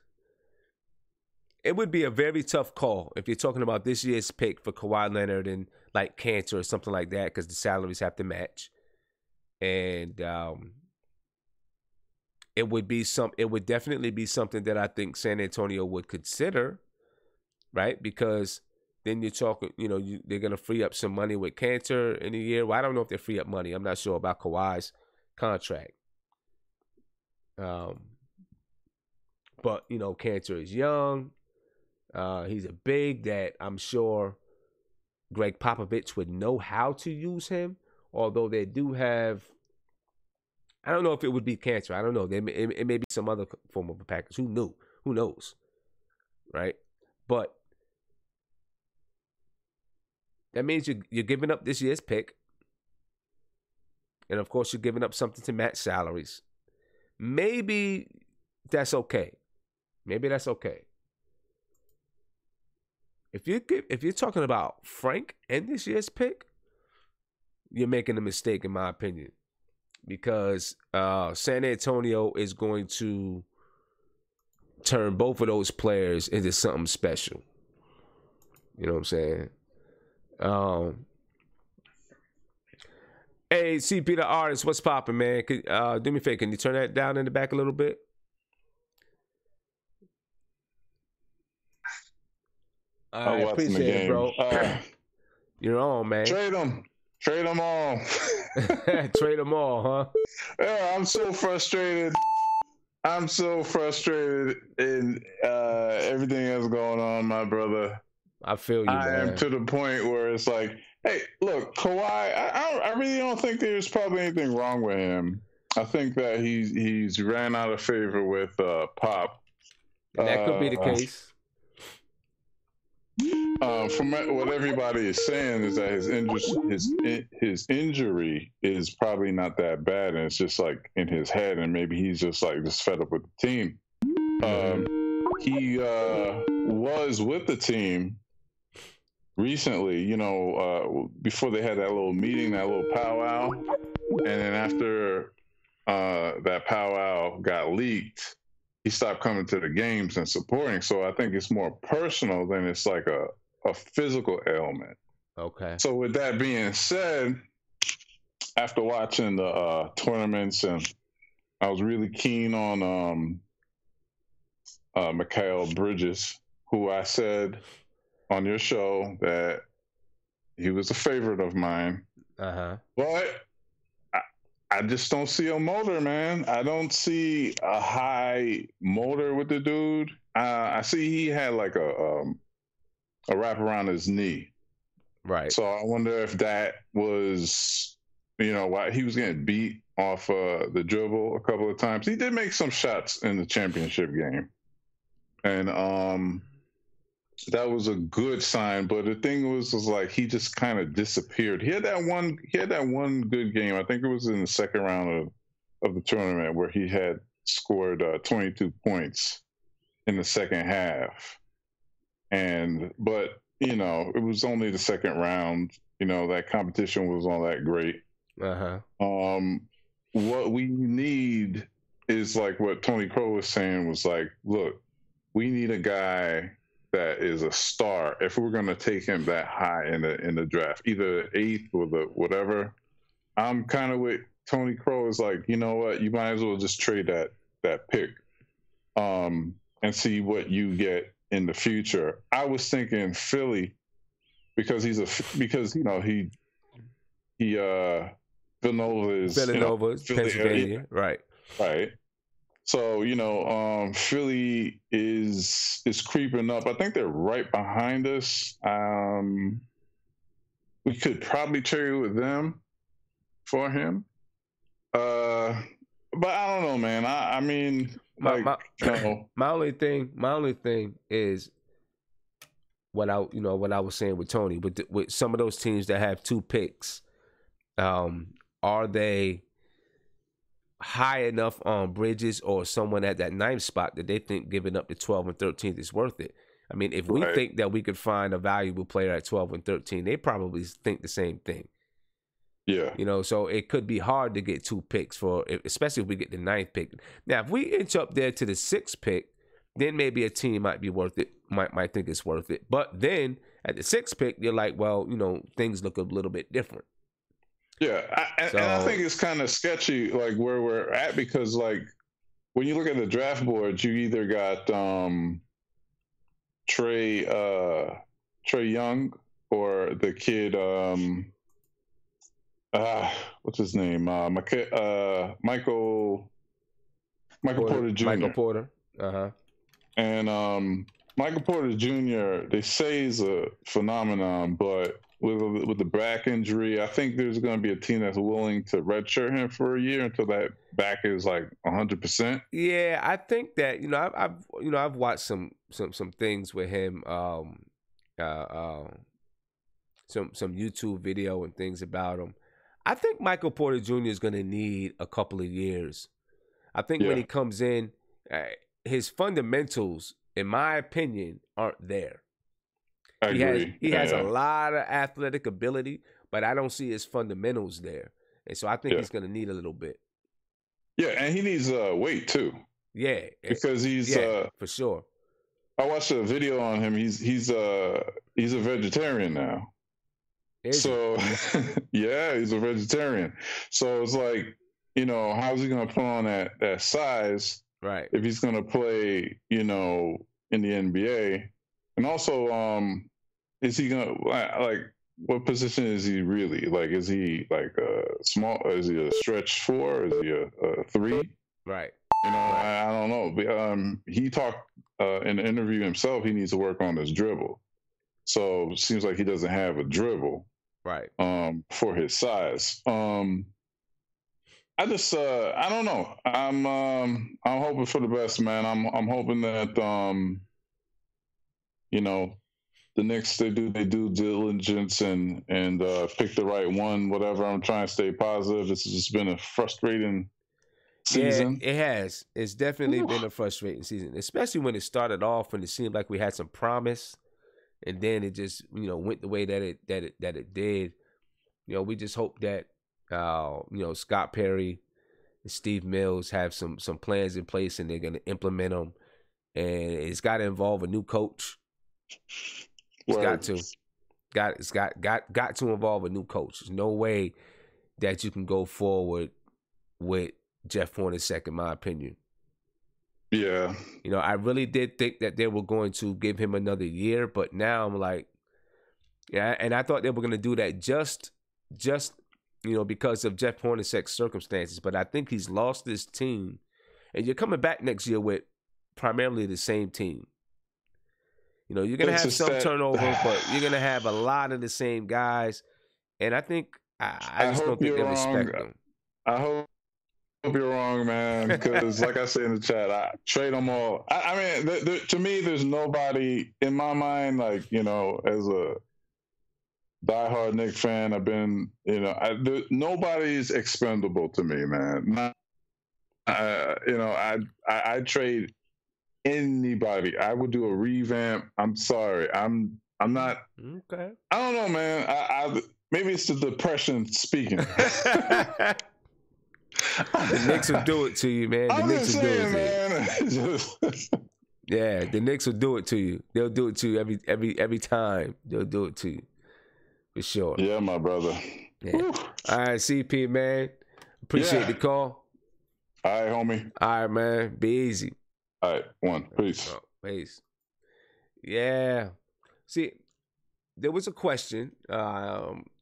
it would be a very tough call if you're talking about this year's pick for Kawhi Leonard and like Cantor or something like that, because the salaries have to match. And it would definitely be something that I think San Antonio would consider, right? Because then you're talking, they're going to free up some money with Cantor in a year. Well, I don't know if they free up money. I'm not sure about Kawhi's contract. But, Cantor is young. He's a big that I'm sure Greg Popovich would know how to use him. Although they do have, I don't know if it would be Cantor. I don't know. It may be some other form of a package. Who knew? Who knows? Right? But that means you're giving up this year's pick. And, of course, you're giving up something to match salaries. Maybe that's okay. Maybe that's okay. If you're talking about Frank and this year's pick, you're making a mistake, in my opinion. Because San Antonio is going to turn both of those players into something special. You know what I'm saying? Hey, CP the artist, what's popping, man? Do me a favor, can you turn that down in the back a little bit? I appreciate it, bro. You're on, man. Trade them all. Trade them all, huh? Yeah, I'm so frustrated in everything that's going on, my brother. I feel you, man. I am to the point where it's like, hey, look, Kawhi, I really don't think there's probably anything wrong with him. I think that he's ran out of favor with Pop. And that could be the case. From what everybody is saying is that his injury is probably not that bad, and it's just like in his head, and maybe he's just fed up with the team. He was with the team recently, before they had that little meeting, that little powwow, and then after that powwow got leaked, he stopped coming to the games and supporting. So I think it's more personal than it's like a physical ailment. Okay. So with that being said, after watching the tournaments, and I was really keen on Mikal Bridges, who I said on your show that he was a favorite of mine. Uh-huh. But I just don't see a motor, man. I don't see a high motor with the dude. I see he had like a wrap around his knee. Right. So I wonder if that was, why he was getting beat off the dribble a couple of times. He did make some shots in the championship game. And that was a good sign, but the thing was like he just kind of disappeared. He had that one good game. I think it was in the second round of the tournament where he had scored 22 points in the second half. But it was only the second round. That competition was all that great. Uh-huh. What we need is like what Tony Crow was saying, was like, look, we need a guy that is a star if we're going to take him that high in the draft, either 8th or the whatever. I'm kind of with Tony Crow, is like, you know what, you might as well just trade that pick and see what you get in the future. I was thinking Philly because Villanova is Pennsylvania, right. So, Philly is creeping up. I think they're right behind us. We could probably trade with them for him. But I don't know, man. I mean, my only thing is what I was saying with Tony, with some of those teams that have 2 picks, are they high enough on Bridges or someone at that 9th spot that they think giving up the 12 and 13th is worth it? I mean, if we think that we could find a valuable player at 12 and 13, they probably think the same thing. Yeah. You know, so it could be hard to get 2 picks especially if we get the 9th pick. Now, if we inch up there to the 6th pick, then maybe a team might be worth it, might think it's worth it. But then at the 6th pick, you're like, well, you know, things look a little bit different. Yeah, and I think it's kind of sketchy, like where we're at, because like when you look at the draft board, you either got Trey Young or the kid what's his name? Michael Porter Jr. Michael Porter. And Michael Porter Jr., they say is a phenomenon, but with the back injury, I think there's going to be a team that's willing to redshirt him for a year until that back is like 100%. Yeah, I think that, you know, I've watched some things with him, some YouTube video and things about him. I think Michael Porter Jr. is going to need a couple of years. I think when he comes in, his fundamentals, in my opinion, aren't there. I agree. He has a lot of athletic ability, but I don't see his fundamentals there. And so I think he's going to need a little bit. Yeah, and he needs weight too. Yeah. Because he's for sure. I watched a video on him. He's a vegetarian now. So yeah, he's a vegetarian. So it's like, you know, how's he going to put on that size? Right. If he's going to play, you know, in the NBA. And also, is he going to, like, what position is he really? Like, is he like a small, is he a stretch 4? Is he a 3? Right. You know, I don't know. But, he talked in the interview himself, he needs to work on his dribble. So it seems like he doesn't have a dribble. Right. For his size. I just I don't know. I'm hoping for the best, man. I'm hoping that you know, the Knicks they do diligence and pick the right one, whatever. I'm trying to stay positive. This has just been a frustrating season. Yeah, it has. It's definitely been a frustrating season, especially when it started off and it seemed like we had some promise, and then it just, you know, went the way that it did. You know, we just hope that you know, Scott Perry and Steve Mills have some plans in place and they're going to implement them. And it's got to involve a new coach. It's got to involve a new coach. There's no way that you can go forward with Jeff Hornacek, in my opinion. Yeah. You know, I really did think that they were going to give him another year, but now I'm like, yeah, and I thought they were going to do that just you know, because of Jeff Hornacek's circumstances. But I think he's lost this team, and you're coming back next year with primarily the same team. You know, you're going to have some turnover, but you're going to have a lot of the same guys. And I think, I just don't think they respect them. I hope you're wrong, man, because like I said in the chat, I trade them all. I mean, to me, there's nobody in my mind, like, you know, as a diehard Knicks fan, I've been, you know, nobody's expendable to me, man. You know, I trade anybody. I would do a revamp. I'm sorry. I'm not. Okay. I don't know, man. I maybe it's the depression speaking. The Knicks will do it to you, man. The Knicks will do it to you. Yeah, the Knicks will do it to you. They'll do it to you every time. They'll do it to you. For sure. Yeah, my brother. Yeah. All right, CP, man. Appreciate the call. All right, homie. All right, man. Be easy. All right, one. Peace. Peace. Yeah. See, there was a question.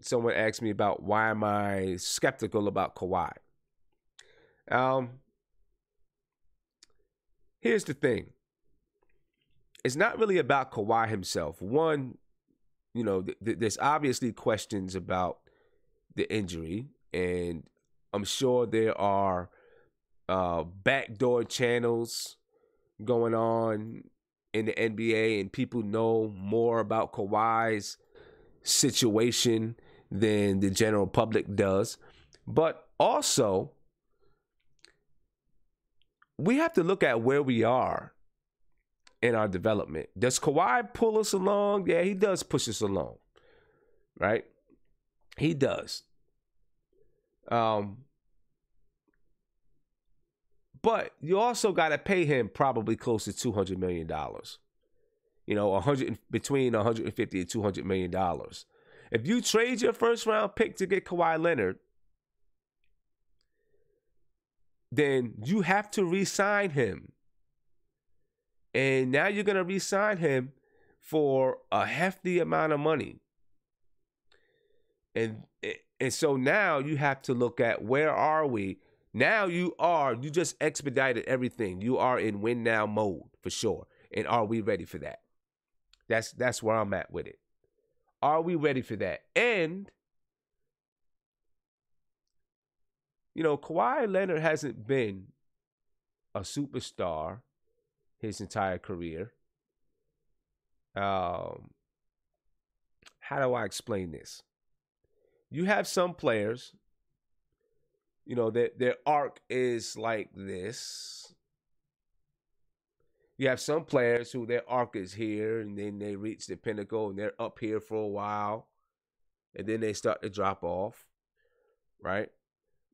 Someone asked me about why am I skeptical about Kawhi. Here's the thing. It's not really about Kawhi himself. One, you know, there's obviously questions about the injury, and I'm sure there are backdoor channels going on in the NBA, and people know more about Kawhi's situation than the general public does. But also, we have to look at where we are in our development. Does Kawhi pull us along? Yeah, he does push us along, right? He does. But you also got to pay him probably close to $200 million. You know, between $150 and $200 million. If you trade your first round pick to get Kawhi Leonard, then you have to re-sign him. And now you're going to re-sign him for a hefty amount of money. And so now you have to look at, where are we? Now you just expedited everything. You are in win now mode for sure. And are we ready for that? That's where I'm at with it. Are we ready for that? And, you know, Kawhi Leonard hasn't been a superstar his entire career. How do I explain this? You have some players, you know, their arc is like this. You have some players who their arc is here, and then they reach the pinnacle, and they're up here for a while, and then they start to drop off, right?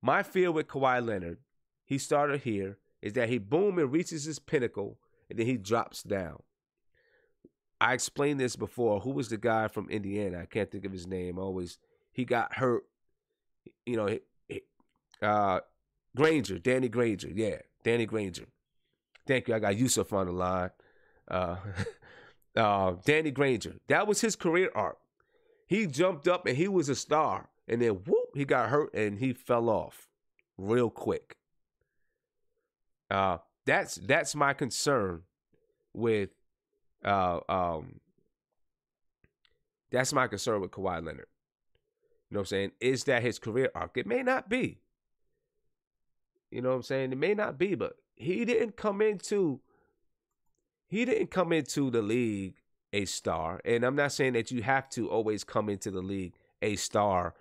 My fear with Kawhi Leonard, he started here, is that he boom and reaches his pinnacle, and then he drops down. I explained this before. Who was the guy from Indiana? I can't think of his name. He got hurt. You know, Granger, Danny Granger. Yeah, Danny Granger. Thank you. I got Yusuf on the line. Danny Granger. That was his career arc. He jumped up and he was a star. And then whoop, he got hurt and he fell off real quick. That's my concern with that's my concern with Kawhi Leonard. You know what I'm saying? Is that his career arc? It may not be. You know what I'm saying? It may not be, but he didn't come into the league a star. And I'm not saying that you have to always come into the league a star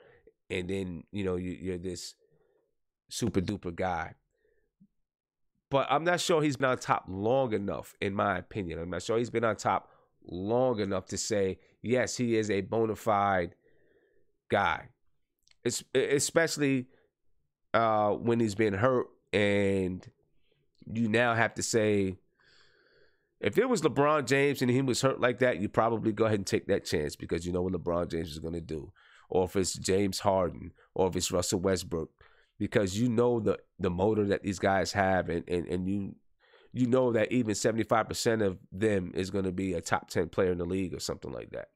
and then, you know, you're this super duper guy. But I'm not sure he's been on top long enough, in my opinion. I'm not sure he's been on top long enough to say, yes, he is a bona fide guy. Especially when he's been hurt, and you now have to say, if it was LeBron James and he was hurt like that, you probably go ahead and take that chance because you know what LeBron James is going to do. Or if it's James Harden, or if it's Russell Westbrook, because you know the motor that these guys have, and you know that even 75% of them is going to be a top 10 player in the league or something like that.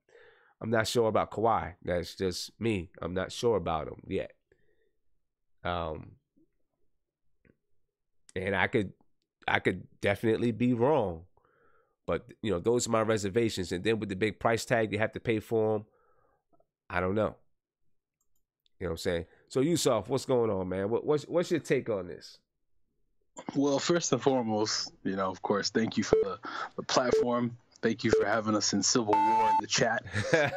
I'm not sure about Kawhi. That's just me. I'm not sure about him yet. And I could definitely be wrong. But, you know, those are my reservations. And then with the big price tag you have to pay for him, I don't know. You know what I'm saying? So, Yusuf, what's going on, man? What's your take on this? Well, first and foremost, you know, of course, thank you for the platform. Thank you for having us in civil war in the chat.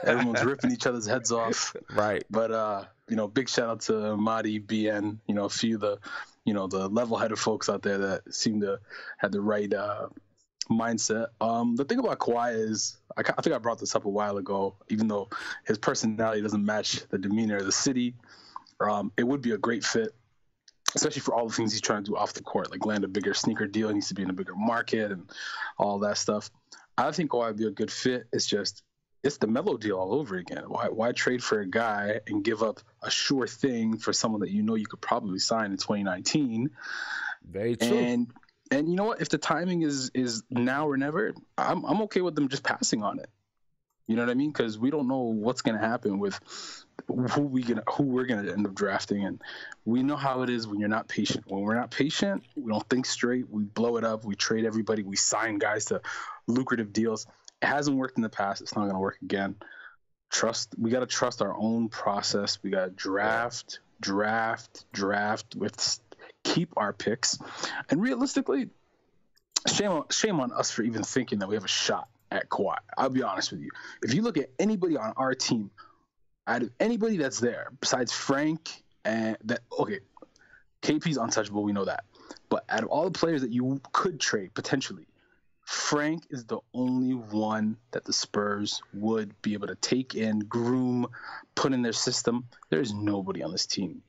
Everyone's ripping each other's heads off. Right. But, you know, big shout out to Mahdi, BN, you know, a few of the, you know, the level-headed folks out there that seem to have the right mindset. The thing about Kawhi is, I think I brought this up a while ago, even though his personality doesn't match the demeanor of the city, it would be a great fit, especially for all the things he's trying to do off the court, like land a bigger sneaker deal. He needs to be in a bigger market and all that stuff. I think Kawhi would be a good fit. It's the Melo deal all over again. Why trade for a guy and give up a sure thing for someone that you know you could probably sign in 2019? Very true. And you know what? If the timing is now or never, I'm okay with them just passing on it. You know what I mean? Because we don't know what's going to happen with who we're gonna end up drafting, and we know how it is when you're not patient. When we're not patient, we don't think straight. We blow it up. We trade everybody. We sign guys to lucrative deals. It hasn't worked in the past. It's not going to work again. We got to trust our own process. We got to draft. With keep our picks, and realistically, shame on us for even thinking that we have a shot at Kawhi. I'll be honest with you. If you look at anybody on our team, out of anybody that's there, besides Frank And that, okay, KP's untouchable, we know that. But out of all the players that you could trade, potentially, Frank is the only one that the Spurs would be able to take in, groom, put in their system. There's nobody on this team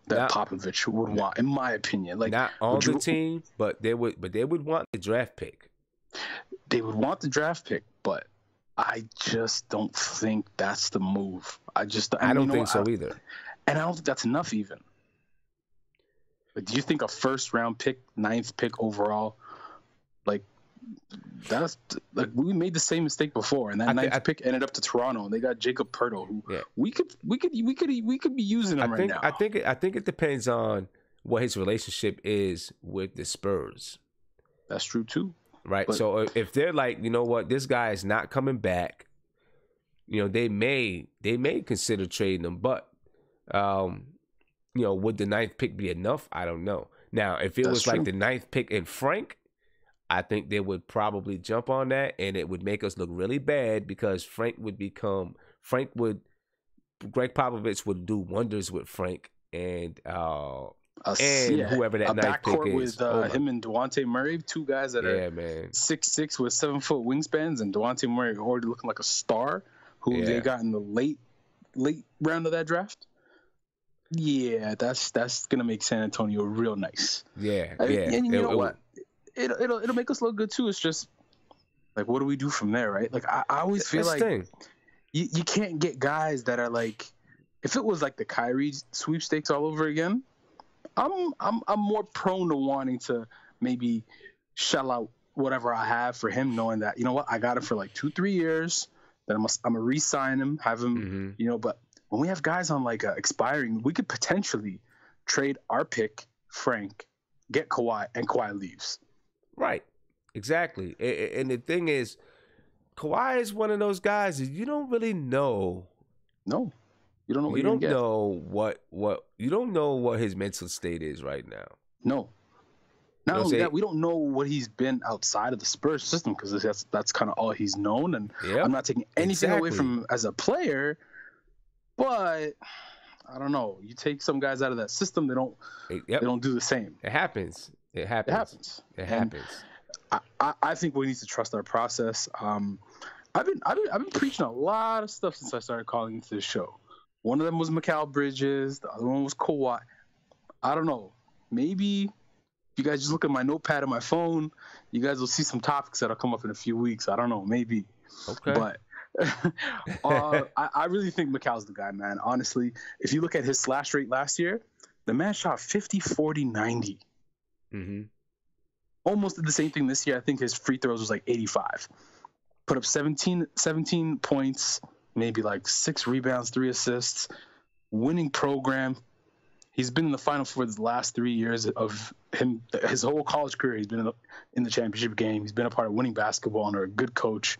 that Popovich would want, in my opinion. Like, not on the team, but they would want the draft pick. They would want the draft pick, but I just don't think that's the move. I don't think so either. And I don't think that's enough even. Like, do you think a first round pick, 9th pick overall, like, that's like, we made the same mistake before, and that 9th pick ended up to Toronto, and they got Jacob Pertl, who we could be using him right now. I think it depends on what his relationship is with the Spurs. That's true too. Right. But, so if they're like, you know what, this guy is not coming back, you know, they may consider trading him, but you know, would the 9th pick be enough? I don't know. Now, if it was like the 9th pick in Frank, I think they would probably jump on that, and it would make us look really bad because Greg Popovich would do wonders with Frank and whoever that 9th pick is. With him and DeJounte Murray, two guys that are 6'6" with 7-foot wingspans, and DeJounte Murray already looking like a star who they got in the late round of that draft. Yeah, that's gonna make San Antonio real nice. Yeah, and you know what? It'll make us look good too. It's just like, what do we do from there, right? Like, I always feel like you can't get guys that are like, if it was like the Kyrie sweepstakes all over again, I'm more prone to wanting to maybe shell out whatever I have for him, knowing that, you know what, I got him for like 2-3 years, then I'm gonna re-sign him, have him, you know. But when we have guys on like expiring, we could potentially trade our pick, Frank, get Kawhi, and Kawhi leaves. Right, exactly. And the thing is, Kawhi is one of those guys that you don't really know. No, you don't know. You don't know what his mental state is right now. No. Not only that, we don't know what he's been outside of the Spurs system, because that's kind of all he's known. And I'm not taking anything away from him as a player, but I don't know. You take some guys out of that system, they don't do the same. It happens. I think we need to trust our process. I've been preaching a lot of stuff since I started calling into the show. One of them was Mikal Bridges. The other one was Kawhi. I don't know. Maybe if you guys just look at my notepad on my phone, you guys will see some topics that'll come up in a few weeks. I don't know. Maybe. Okay. But I really think Mikal's the guy, man. Honestly, if you look at his slash rate last year, the man shot 50, 40, 90. Almost did the same thing this year. I think his free throws was like 85. Put up 17 points, maybe like 6 rebounds, 3 assists. Winning program. He's been in the Final Four the last 3 years of him. His whole college career, he's been in the championship game. He's been a part of winning basketball under a good coach.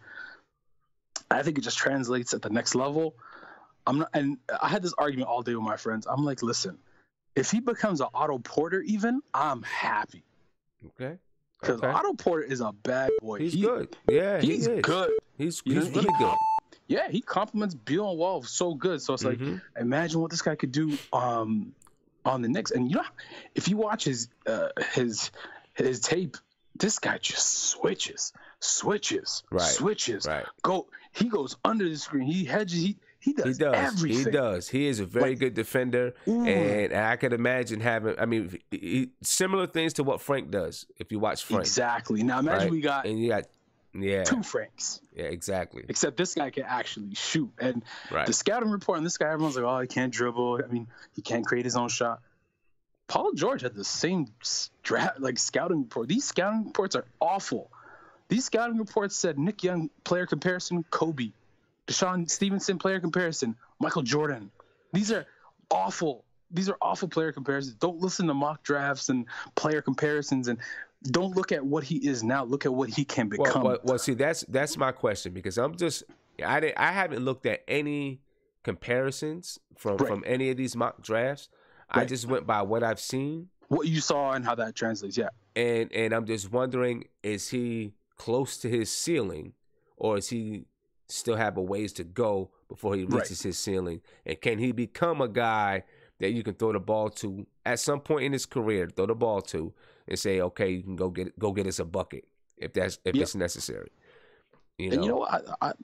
I think it just translates at the next level. And I had this argument all day with my friends. I'm like, listen, if he becomes an Otto Porter even, I'm happy. Okay. Because Otto Porter is a bad boy. He's good. Yeah, he's good. He's really good. Yeah, he compliments Beal and Wall so good. So it's like, imagine what this guy could do on the Knicks. And you know, if you watch his tape, this guy just switches, right. He goes under the screen. He hedges. He does everything. He does. He is a very good defender, and I could imagine having. I mean, similar things to what Frank does. If you watch Frank, exactly. Now imagine we got 2 Franks. Yeah, exactly. Except this guy can actually shoot, and the scouting report on this guy, everyone's like, "Oh, he can't dribble. I mean, he can't create his own shot." Paul George had the same scouting report. These scouting reports are awful. These scouting reports said Nick Young player comparison, Kobe. Deshaun Stevenson player comparison, Michael Jordan. These are awful. These are awful player comparisons. Don't listen to mock drafts and player comparisons, and don't look at what he is now. Look at what he can become. Well, see, that's my question, because I haven't looked at any comparisons from any of these mock drafts. I just went by what I've seen, what you saw, and how that translates. Yeah, and I'm just wondering, is he close to his ceiling, or is he still have a ways to go before he reaches his ceiling? And can he become a guy that you can throw the ball to at some point in his career, throw the ball to, and say, okay, you can go get us a bucket if it's necessary. And you know what?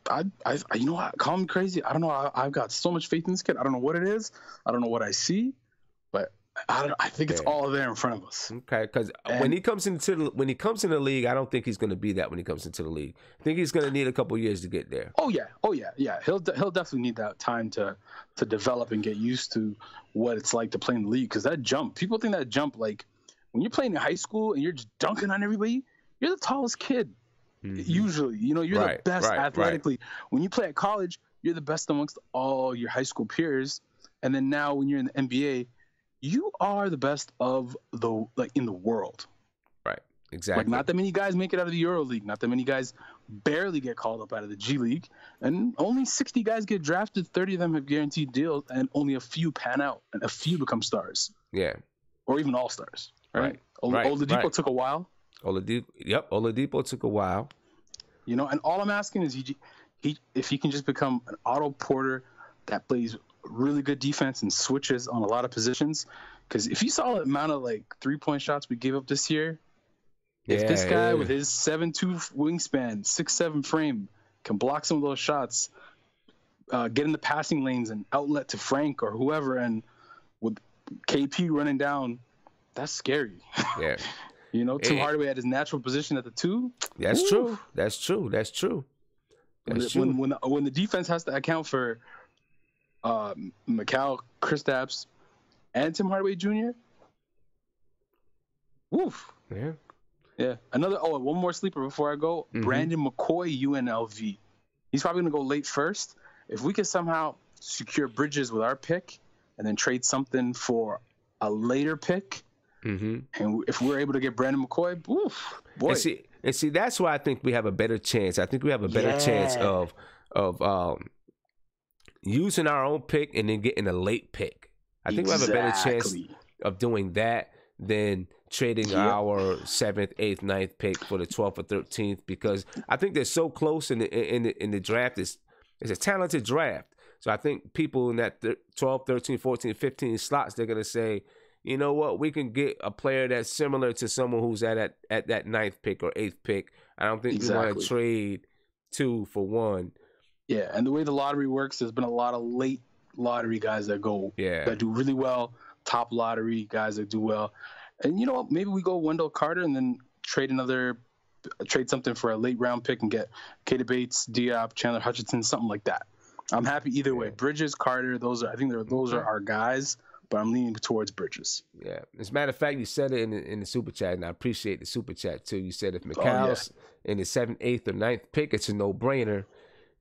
You know what? Call me crazy. I don't know. I've got so much faith in this kid. I don't know what it is. I don't know what I see, but I think it's all there in front of us. Okay, because when he comes into the league, I don't think he's going to be that when he comes into the league. I think he's going to need a couple years to get there. Oh yeah. He'll definitely need that time to develop and get used to what it's like to play in the league. Because that jump, people think that jump, like when you're playing in high school and you're just dunking on everybody, you're the tallest kid. Mm-hmm. Usually, you're the best athletically. Right. When you play at college, you're the best amongst all your high school peers. And then now when you're in the NBA, you are the best in the world. Right. Exactly. Like, not that many guys make it out of the Euro League. Not that many guys barely get called up out of the G League. And only 60 guys get drafted. 30 of them have guaranteed deals, and only a few pan out, and a few become stars. Yeah. Or even all-stars. Right. Oladipo took a while. Oladipo took a while. And all I'm asking is if he can just become an Otto Porter that plays really good defense and switches on a lot of positions. Because if you saw the amount of 3-point shots we gave up this year, if this guy with his 7'2" wingspan, 6'7" frame can block some of those shots, get in the passing lanes and outlet to Frank or whoever, and with KP running down, that's scary. Yeah. Tim Hardaway at his natural position at the 2. That's true. That's true. When the defense has to account for Mikal, Kristaps, and Tim Hardaway Jr. Woof. Yeah. Yeah. One more sleeper before I go. Mm-hmm. Brandon McCoy, UNLV. He's probably gonna go late first. If we could somehow secure Bridges with our pick, and then trade something for a later pick. Mm-hmm. And if we're able to get Brandon McCoy, oof, boy. And see, that's why I think we have a better chance. I think we have a better chance of using our own pick and then getting a late pick. I think we have a better chance of doing that than trading our 7th, 8th, 9th pick for the 12th or 13th, because I think they're so close in the draft. It's a talented draft. So I think people in that 12, 13, 14, 15 slots, they're going to say, you know what, we can get a player that's similar to someone who's at that 9th pick or 8th pick. I don't think we want to trade 2 for 1. Yeah, and the way the lottery works, there's been a lot of late lottery guys that do really well, top lottery guys that do well. And you know what, maybe we go Wendell Carter and then trade something for a late round pick and get Keita Bates, Diop, Chandler Hutchinson, something like that. I'm happy either way. Bridges, Carter, those are our guys, but I'm leaning towards Bridges. Yeah. As a matter of fact, you said it in the super chat, and I appreciate the super chat too. You said if Mikal's in the 7th, 8th, or 9th pick, it's a no-brainer.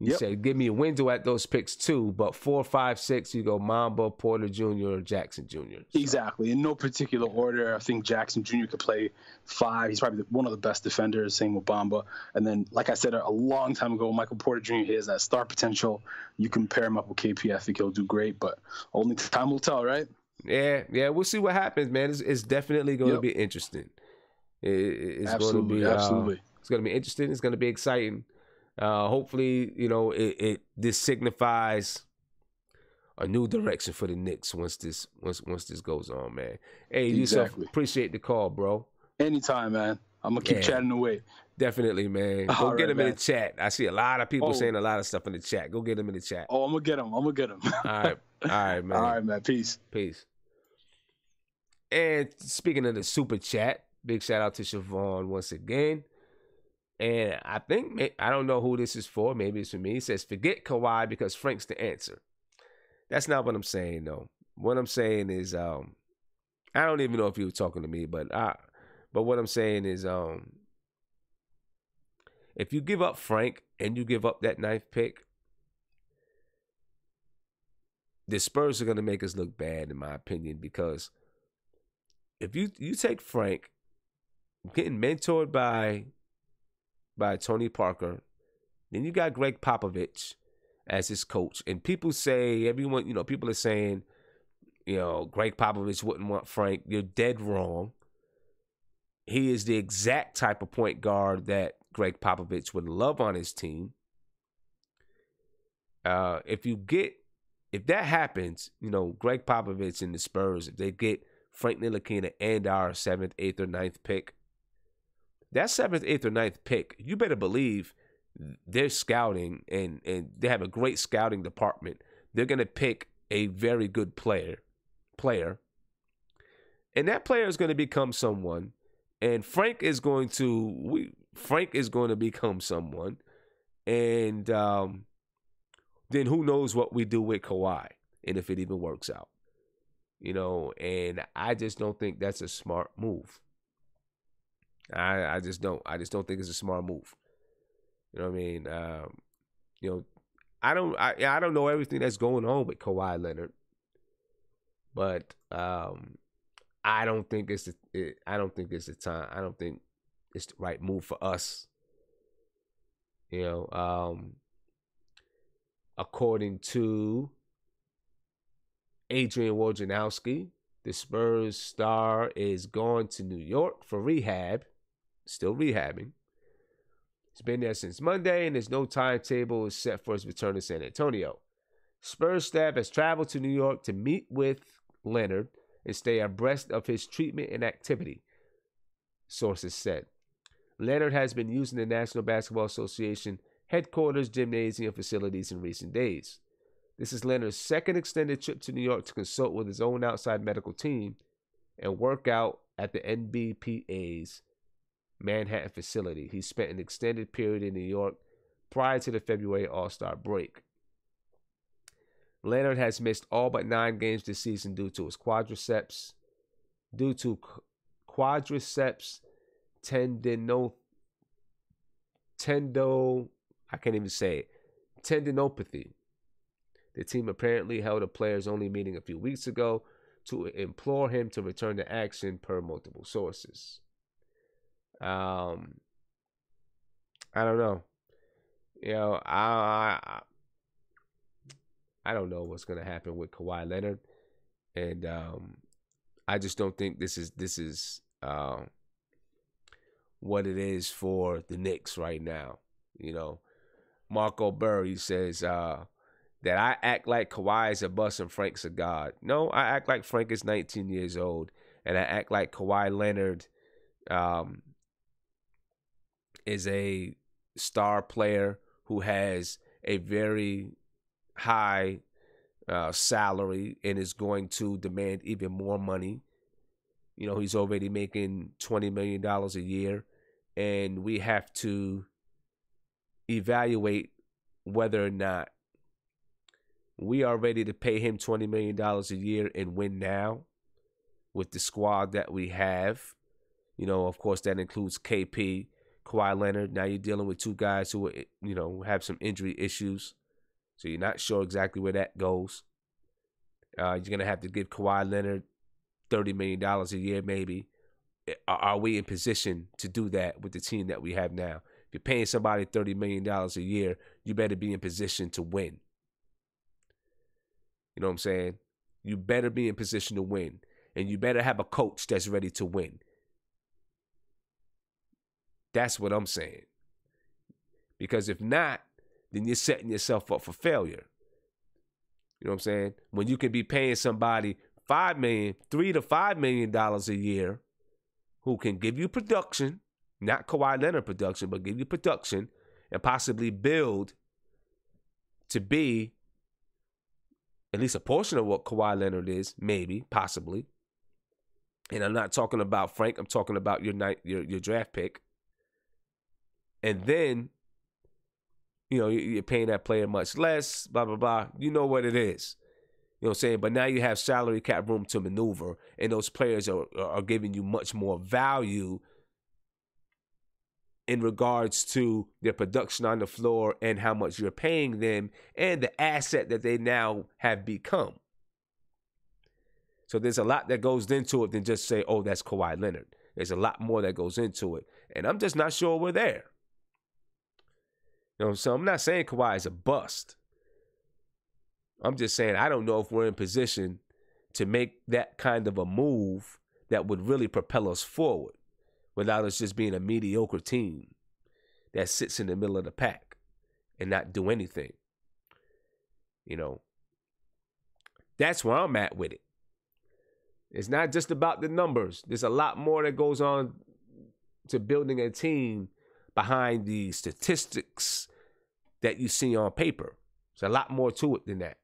You said give me a window at those picks too, but 4, 5, 6, you go Mamba, Porter Jr., or Jackson Jr. So. Exactly. In no particular order. I think Jackson Jr. could play 5. He's probably one of the best defenders. Same with Bamba. And then, like I said a long time ago, Michael Porter Jr. He has that star potential. You can pair him up with KP. I think he'll do great, but only time will tell, right? Yeah. We'll see what happens, man. It's definitely going to be interesting. It's going to be absolutely. It's going to be interesting. It's going to be exciting. Hopefully, this signifies a new direction for the Knicks once this goes on, man. Hey, Yusuf, appreciate the call, bro. Anytime, man. I'm gonna keep chatting away. Definitely, man. Go get him in the chat. I see a lot of people saying a lot of stuff in the chat. Go get him in the chat. I'm gonna get him. All right, man. All right, man. Peace. And speaking of the super chat, big shout out to Siobhan once again. And I think, I don't know who this is for. Maybe it's for me. He says, forget Kawhi because Frank's the answer. That's not what I'm saying, though. What I'm saying is, I don't even know if you were talking to me, but what I'm saying is, if you give up Frank and you give up that 9th pick, the Spurs are going to make us look bad, in my opinion, because if you take Frank, getting mentored by Tony Parker, then you got Greg Popovich as his coach, and people are saying, Greg Popovich wouldn't want Frank. You're dead wrong. He is the exact type of point guard that Greg Popovich would love on his team. If you get if that happens, Greg Popovich and the Spurs, if they get Frank Ntilikina and our 7th, 8th, or 9th pick, that 7th, 8th, or 9th pick, you better believe they're scouting and they have a great scouting department. They're going to pick a very good player. And that player is going to become someone. And Frank is going to become someone. And then who knows what we do with Kawhi and if it even works out. And I just don't think that's a smart move. I just don't think it's a smart move. You know what I mean? I don't know everything that's going on with Kawhi Leonard, but I don't think it's the time. I don't think it's the right move for us. According to Adrian Wojnarowski, the Spurs star is going to New York for rehab, still rehabbing. He's been there since Monday, and there's no timetable set for his return to San Antonio. Spurs staff has traveled to New York to meet with Leonard and stay abreast of his treatment and activity, sources said. Leonard has been using the National Basketball Association headquarters gymnasium facilities in recent days. This is Leonard's second extended trip to New York to consult with his own outside medical team and work out at the NBPA's Manhattan facility. He spent an extended period in New York prior to the February All-Star break. Leonard has missed all but 9 games this season due to his quadriceps tendinopathy. The team apparently held a players-only meeting a few weeks ago to implore him to return to action, per multiple sources. I don't know. I don't know what's going to happen with Kawhi Leonard, and I just don't think this is what it is for the Knicks right now. Marco Burry says that I act like Kawhi is a bust and Frank's a god. No, I act like Frank is 19 years old, and I act like Kawhi Leonard is a star player who has a very high salary and is going to demand even more money. He's already making $20 million a year, and we have to evaluate whether or not we are ready to pay him $20 million a year and win now with the squad that we have. Of course, that includes KP, Kawhi Leonard. Now you're dealing with 2 guys who, have some injury issues. So you're not sure exactly where that goes. You're going to have to give Kawhi Leonard $30 million a year maybe. Are we in position to do that with the team that we have now? If you're paying somebody $30 million a year, you better be in position to win. You know what I'm saying? You better be in position to win. And you better have a coach that's ready to win. That's what I'm saying. Because if not, then you're setting yourself up for failure. You know what I'm saying? When you can be paying somebody $3 to $5 million a year who can give you production, not Kawhi Leonard production, but give you production and possibly build to be at least a portion of what Kawhi Leonard is, maybe, possibly. And I'm not talking about Frank. I'm talking about your draft pick. And then, you're paying that player much less, blah, blah, blah. You know what it is. You know what I'm saying? But now you have salary cap room to maneuver, and those players are giving you much more value in regards to their production on the floor and how much you're paying them and the asset that they now have become. So there's a lot that goes into it than just say, oh, that's Kawhi Leonard. There's a lot more that goes into it. And I'm just not sure we're there. So I'm not saying Kawhi is a bust. I'm just saying I don't know if we're in position to make that kind of a move that would really propel us forward without us just being a mediocre team that sits in the middle of the pack and not do anything. That's where I'm at with it. It's not just about the numbers. There's a lot more that goes on to building a team behind the statistics that you see on paper. There's a lot more to it than that.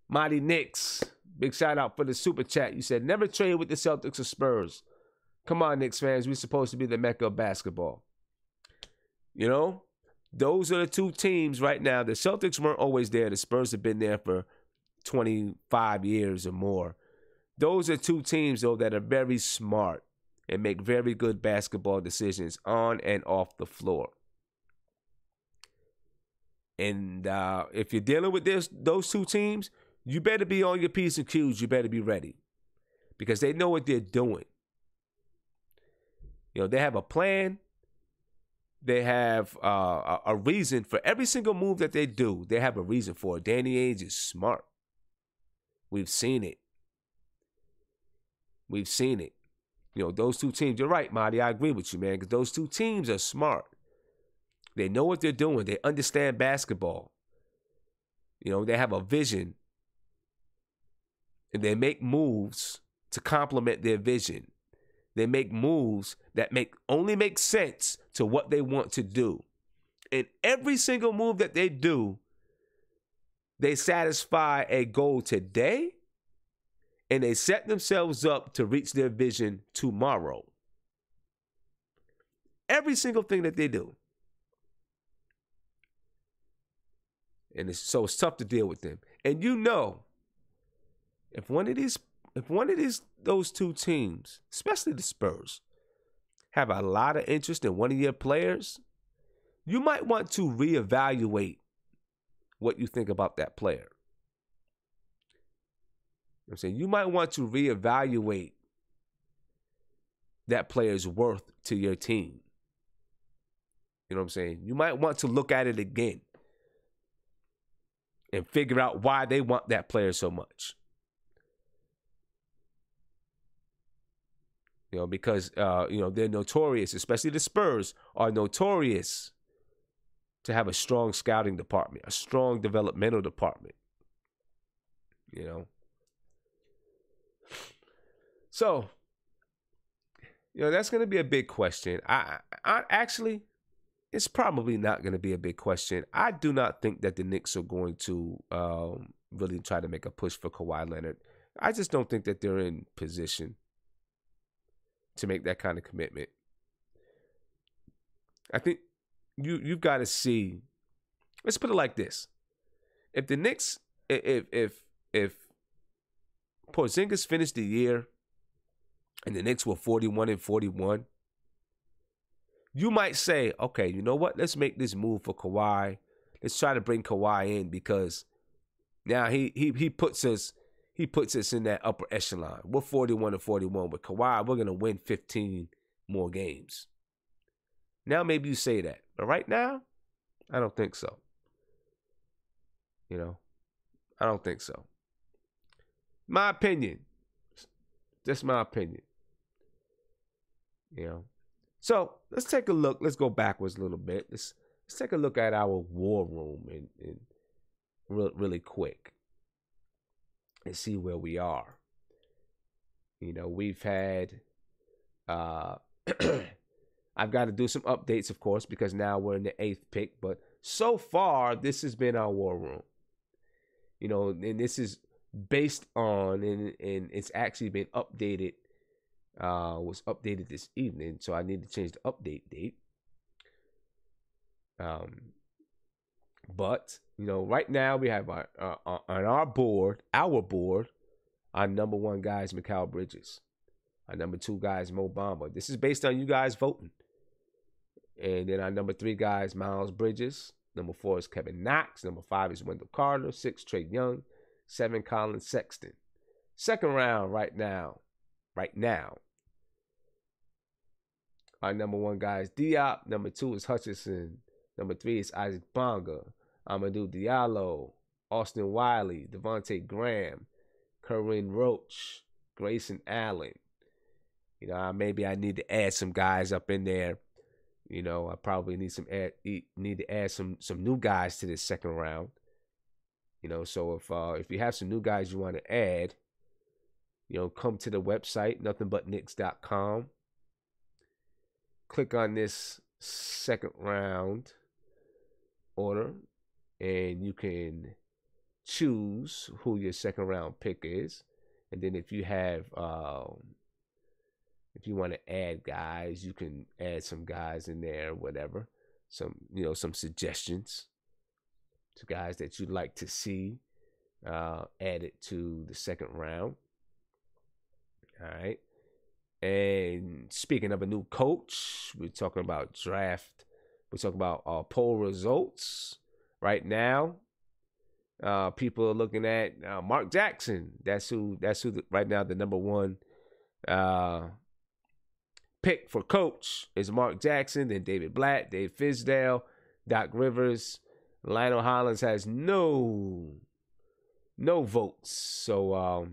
Mighty Knicks, big shout out for the super chat. You said, never trade with the Celtics or Spurs. Come on, Knicks fans. We're supposed to be the mecca of basketball. You know, those are the two teams right now. The Celtics weren't always there. The Spurs have been there for 25 years or more. Those are two teams, though, that are very smart and make very good basketball decisions on and off the floor. And if you're dealing with those two teams, you better be on your P's and Q's. You better be ready because they know what they're doing. You know, they have a plan. They have a reason for every single move that they do. They have a reason for it. Danny Ainge is smart. We've seen it. We've seen it. You know, those two teams, you're right, Marty. I agree with you, man, because those two teams are smart. They know what they're doing. They understand basketball. You know, they have a vision. And they make moves to complement their vision. They make moves that only make sense to what they want to do. And every single move that they do, they satisfy a goal today, and they set themselves up to reach their vision tomorrow. Every single thing that they do. And so it's tough to deal with them. And you know, if one of those two teams, especially the Spurs, have a lot of interest in one of your players, you might want to reevaluate what you think about that player. I'm saying you might want to reevaluate that player's worth to your team. You know what I'm saying? You might want to look at it again and figure out why they want that player so much. You know, because, you know, they're notorious, especially the Spurs are notorious to have a strong scouting department, a strong developmental department. You know? So, you know, that's going to be a big question. I actually, it's probably not going to be a big question. I do not think that the Knicks are going to really try to make a push for Kawhi Leonard. I just don't think that they're in position to make that kind of commitment. I think you've got to see. Let's put it like this: if the Knicks, if Porzingis finished the year and the Knicks were 41-41, you might say, okay, you know what? Let's make this move for Kawhi. Let's try to bring Kawhi in because now he puts us in that upper echelon. We're 41-41 with Kawhi. We're gonna win 15 more games. Now maybe you say that, but right now, I don't think so. You know, I don't think so. My opinion. Just my opinion. You know. So let's take a look. Let's go backwards a little bit. Let's take a look at our war room and really quick and see where we are. You know, we've had I've got to do some updates, of course, because now we're in the 8th pick. But so far, this has been our war room. You know, and this is based on, and it's actually been updated, was updated this evening, so I need to change the update date. But, you know, right now we have on our board, our number 1 guy is Mikal Bridges. Our number 2 guy is Mo Bamba. This is based on you guys voting. And then our number 3 guy is Miles Bridges. Number 4 is Kevin Knox. Number 5 is Wendell Carter. 6, Trey Young. 7, Colin Sexton. Second round right now. Our number 1 guy is Diop. Number 2 is Hutchinson. Number 3 is Isaac Bonga. Amadou Diallo. Austin Wiley. Devontae Graham. Corinne Roach. Grayson Allen. You know, maybe I need to add some guys up in there. You know, I probably need to add some new guys to this second round. So if you have some new guys you want to add, come to the website, nothingbutnicks.com. Click on this second round order, and you can choose who your second round pick is. And then if you have, if you want to add guys, you can add some guys in there, whatever. Some suggestions to guys that you'd like to see added to the second round. All right. And speaking of a new coach, we're talking about draft. We're talking about poll results right now. People are looking at Mark Jackson. That's who right now the number one pick for coach is Mark Jackson. Then David Blatt, Dave Fizdale, Doc Rivers. Lionel Hollins has no votes. So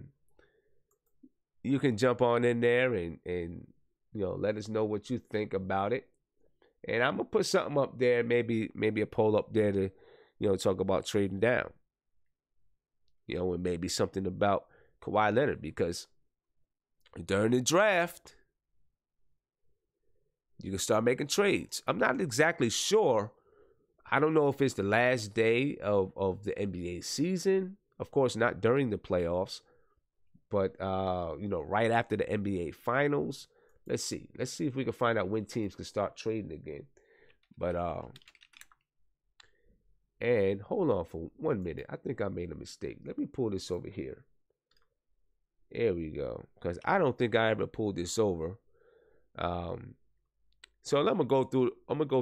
you can jump on in there and let us know what you think about it. And I'm gonna put something up there, maybe a poll up there to talk about trading down. And maybe something about Kawhi Leonard, because during the draft you can start making trades. I'm not exactly sure. I don't know if it's the last day of the NBA season. Of course, not during the playoffs, but right after the NBA finals. Let's see if we can find out when teams can start trading again. But and hold on for 1 minute. I think I made a mistake. Let me pull this over here. There we go. Because I don't think I ever pulled this over. So I'm gonna go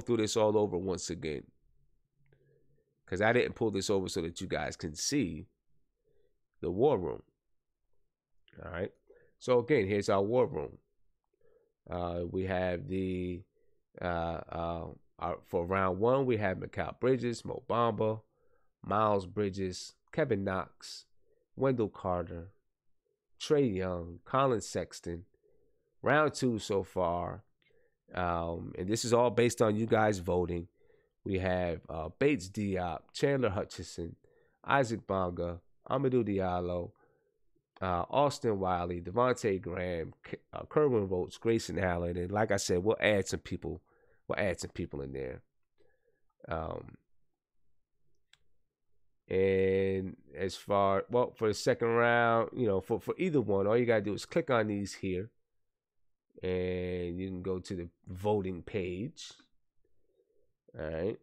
through this all over once again. Because I didn't pull this over so that you guys can see the war room. All right. So again, here's our war room. We have the for round one, we have Mikal Bridges, Mo Bamba, Miles Bridges, Kevin Knox, Wendell Carter, Trey Young, Colin Sexton. Round two so far, and this is all based on you guys voting. We have Bates Diop, Chandler Hutchison, Isaac Bonga, Amadou Diallo, Austin Wiley, Devontae Graham, Kerwin Rhodes, Grayson Allen, and like I said, we'll add some people. We'll add some people in there. And as far for the second round, for either one, all you gotta do is click on these here, and you can go to the voting page. All right.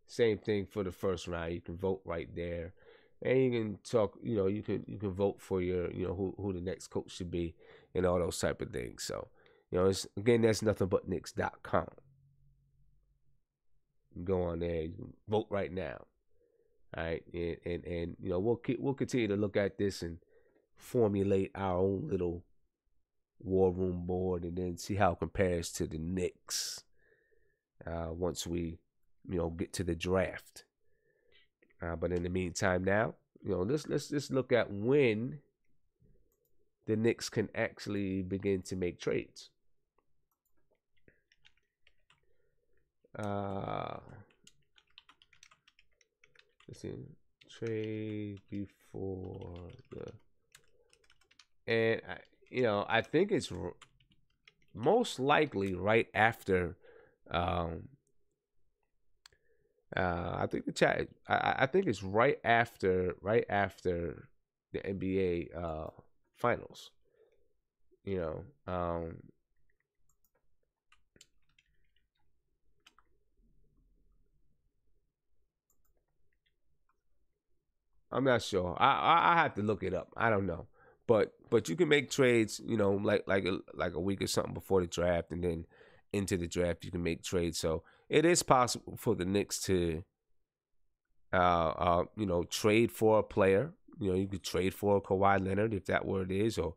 Same thing for the first round. You can vote right there, and you can talk. You can vote for your who the next coach should be, and all those type of things. So again, that's nothingbutnicks.com. Go on there, you can vote right now. All right, and we'll continue to look at this and formulate our own little war room board, and then see how it compares to the Knicks once we get to the draft. But in the meantime, now let's look at when the Knicks can actually begin to make trades. Let's see, trade before the, and I think it's most likely right after. I think the chat. I think it's right after the NBA finals. I'm not sure. I have to look it up. I don't know, but you can make trades. Like a week or something before the draft, and then into the draft you can make trades. So it is possible for the Knicks to, trade for a player. You could trade for Kawhi Leonard if that what it is, or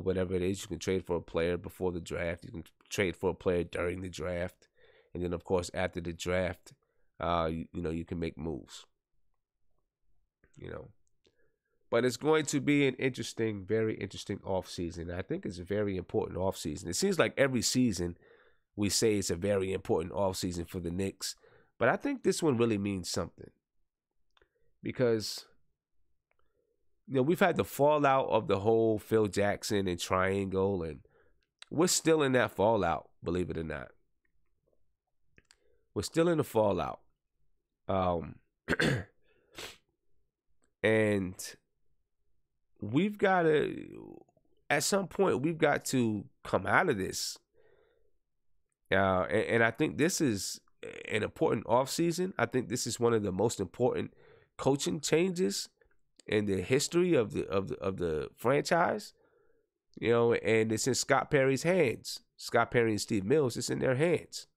whatever it is. You can trade for a player before the draft. You can trade for a player during the draft, and then of course after the draft, you can make moves. But it's going to be an interesting, very interesting offseason. I think it's a very important offseason. It seems like every season we say it's a very important offseason for the Knicks. But I think this one really means something. Because, we've had the fallout of the whole Phil Jackson and triangle, and we're still in that fallout, believe it or not. We're still in the fallout. And we've got to, at some point, we've got to come out of this. And I think this is an important offseason. I think this is one of the most important coaching changes in the history of the franchise. And it's in Scott Perry's hands. Scott Perry and Steve Mills, it's in their hands.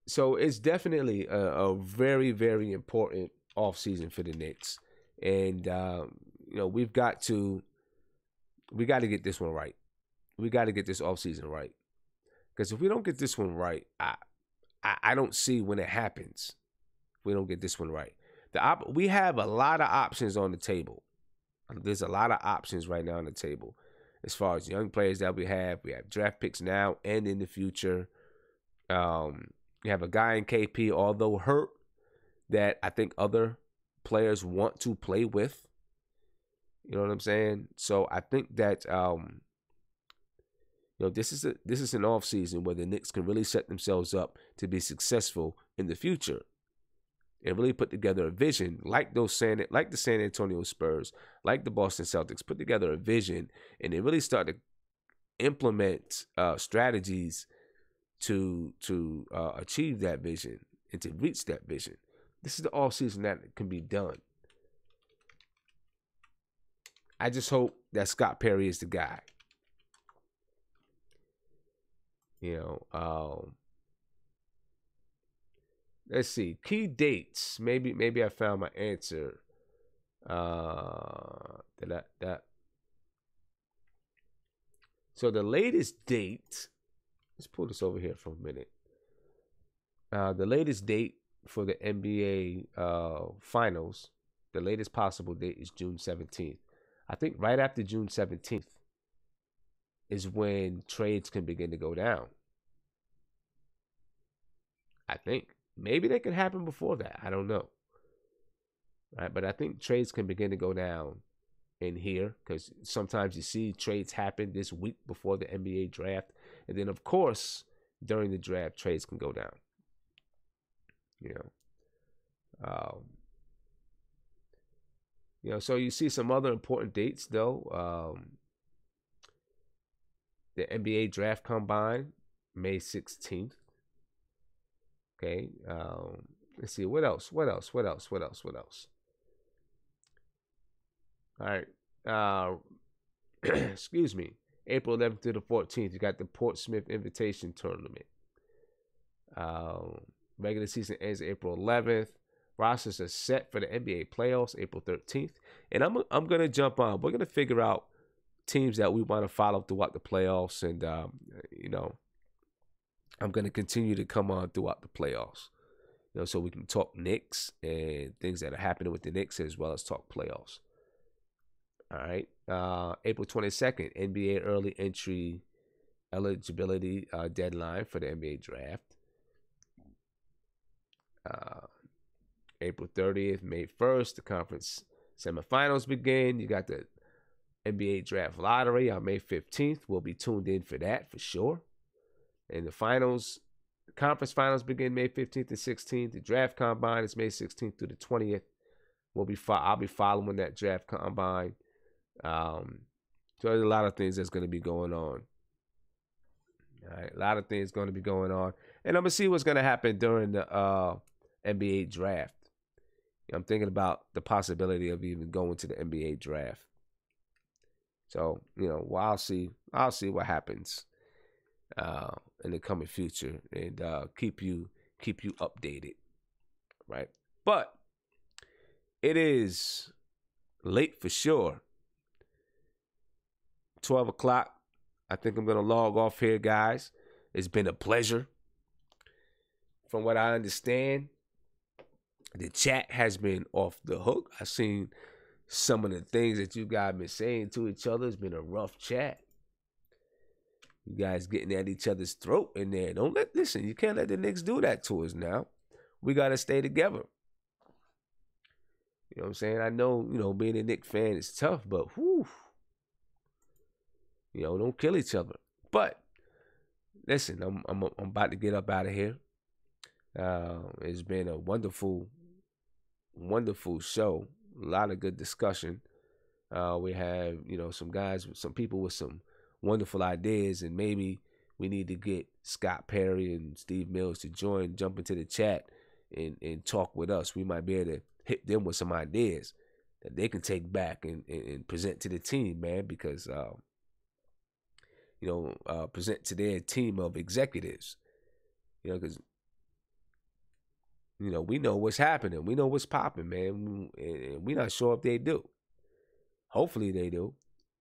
So it's definitely a very, very important offseason for the Knicks. And, we got to get this one right. We got to get this offseason right. Because if we don't get this one right, I don't see when it happens. If we don't get this one right. We have a lot of options on the table. There's a lot of options right now on the table. As far as young players that we have draft picks now and in the future. You have a guy in KP, although hurt, that I think other players want to play with. You know what I'm saying? So I think that this is an offseason where the Knicks can really set themselves up to be successful in the future and really put together a vision like the San Antonio Spurs, like the Boston Celtics, put together a vision and they really start to implement strategies to achieve that vision and to reach that vision. This is the offseason that can be done. I just hope that Scott Perry is the guy. Let's see. Key dates. Maybe I found my answer. So the latest date, let's pull this over here for a minute. The latest date for the NBA finals, the latest possible date is June 17th. I think right after June 17th is when trades can begin to go down. I think. Maybe they could happen before that. I don't know. Right, but I think trades can begin to go down in here because sometimes you see trades happen this week before the NBA draft. And then, of course, during the draft, trades can go down. So you see some other important dates, though. The NBA draft combine, May 16th. Okay. Let's see. What else? All right. Excuse me. April 11th to the 14th, you got the Portsmouth Invitation Tournament. Regular season ends April 11th. Rosters are set for the NBA playoffs April 13th. And I'm going to jump on. We're going to figure out teams that we want to follow throughout the playoffs. And, I'm going to continue to come on throughout the playoffs. So we can talk Knicks and things that are happening with the Knicks as well as talk playoffs. All right. April 22nd, NBA early entry eligibility deadline for the NBA draft. April 30th, May 1st, the conference semifinals begin. You got the NBA draft lottery on May 15th. We'll be tuned in for that for sure. And the conference finals begin May 15th and 16th. The draft combine is May 16th through the 20th. I'll be following that draft combine. So there's a lot of things that's going to be going on. All right, a lot of things going to be going on. And I'm going to see what's going to happen during the NBA draft. I'm thinking about the possibility of even going to the NBA draft. So, I'll see what happens in the coming future and keep you updated. Right? But it is late for sure. 12 o'clock. I think I'm going to log off here, guys. It's been a pleasure. From what I understand, the chat has been off the hook. I've seen some of the things that you guys been saying to each other. It's been a rough chat. You guys getting at each other's throat in there. Listen, you can't let the Knicks do that to us now. We got to stay together. You know what I'm saying? I know, being a Knicks fan is tough, but whew. Don't kill each other. But listen, I'm about to get up out of here. It's been a wonderful, wonderful show. A lot of good discussion. We have, some people with some wonderful ideas, and maybe we need to get Scott Perry and Steve Mills to jump into the chat and talk with us. We might be able to hit them with some ideas that they can take back and present to the team, man, because present to their team of executives, because we know what's happening, we know what's popping, man, and we're not sure if they do. Hopefully they do,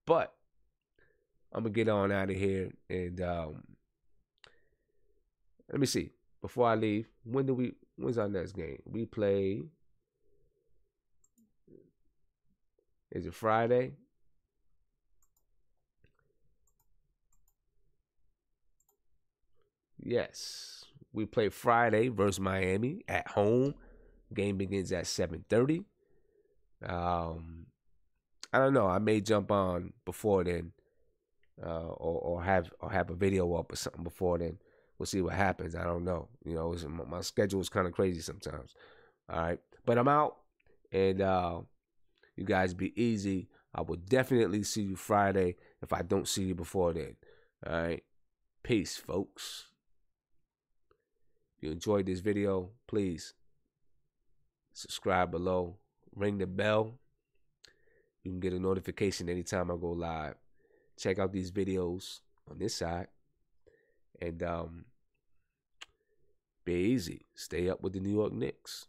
but I'm gonna get on out of here, and let me see. Before I leave, when's our next game? We play. Is it Friday? Yes, we play Friday versus Miami at home. Game begins at 7:30. I don't know. I may jump on before then. Or have a video up or something before then. We'll see what happens. I don't know. My schedule is kind of crazy sometimes. All right, but I'm out, and you guys be easy. I will definitely see you Friday if I don't see you before then. All right, peace, folks. If you enjoyed this video, please subscribe below, ring the bell. You can get a notification anytime I go live. Check out these videos on this side. And be easy. Stay up with the New York Knicks.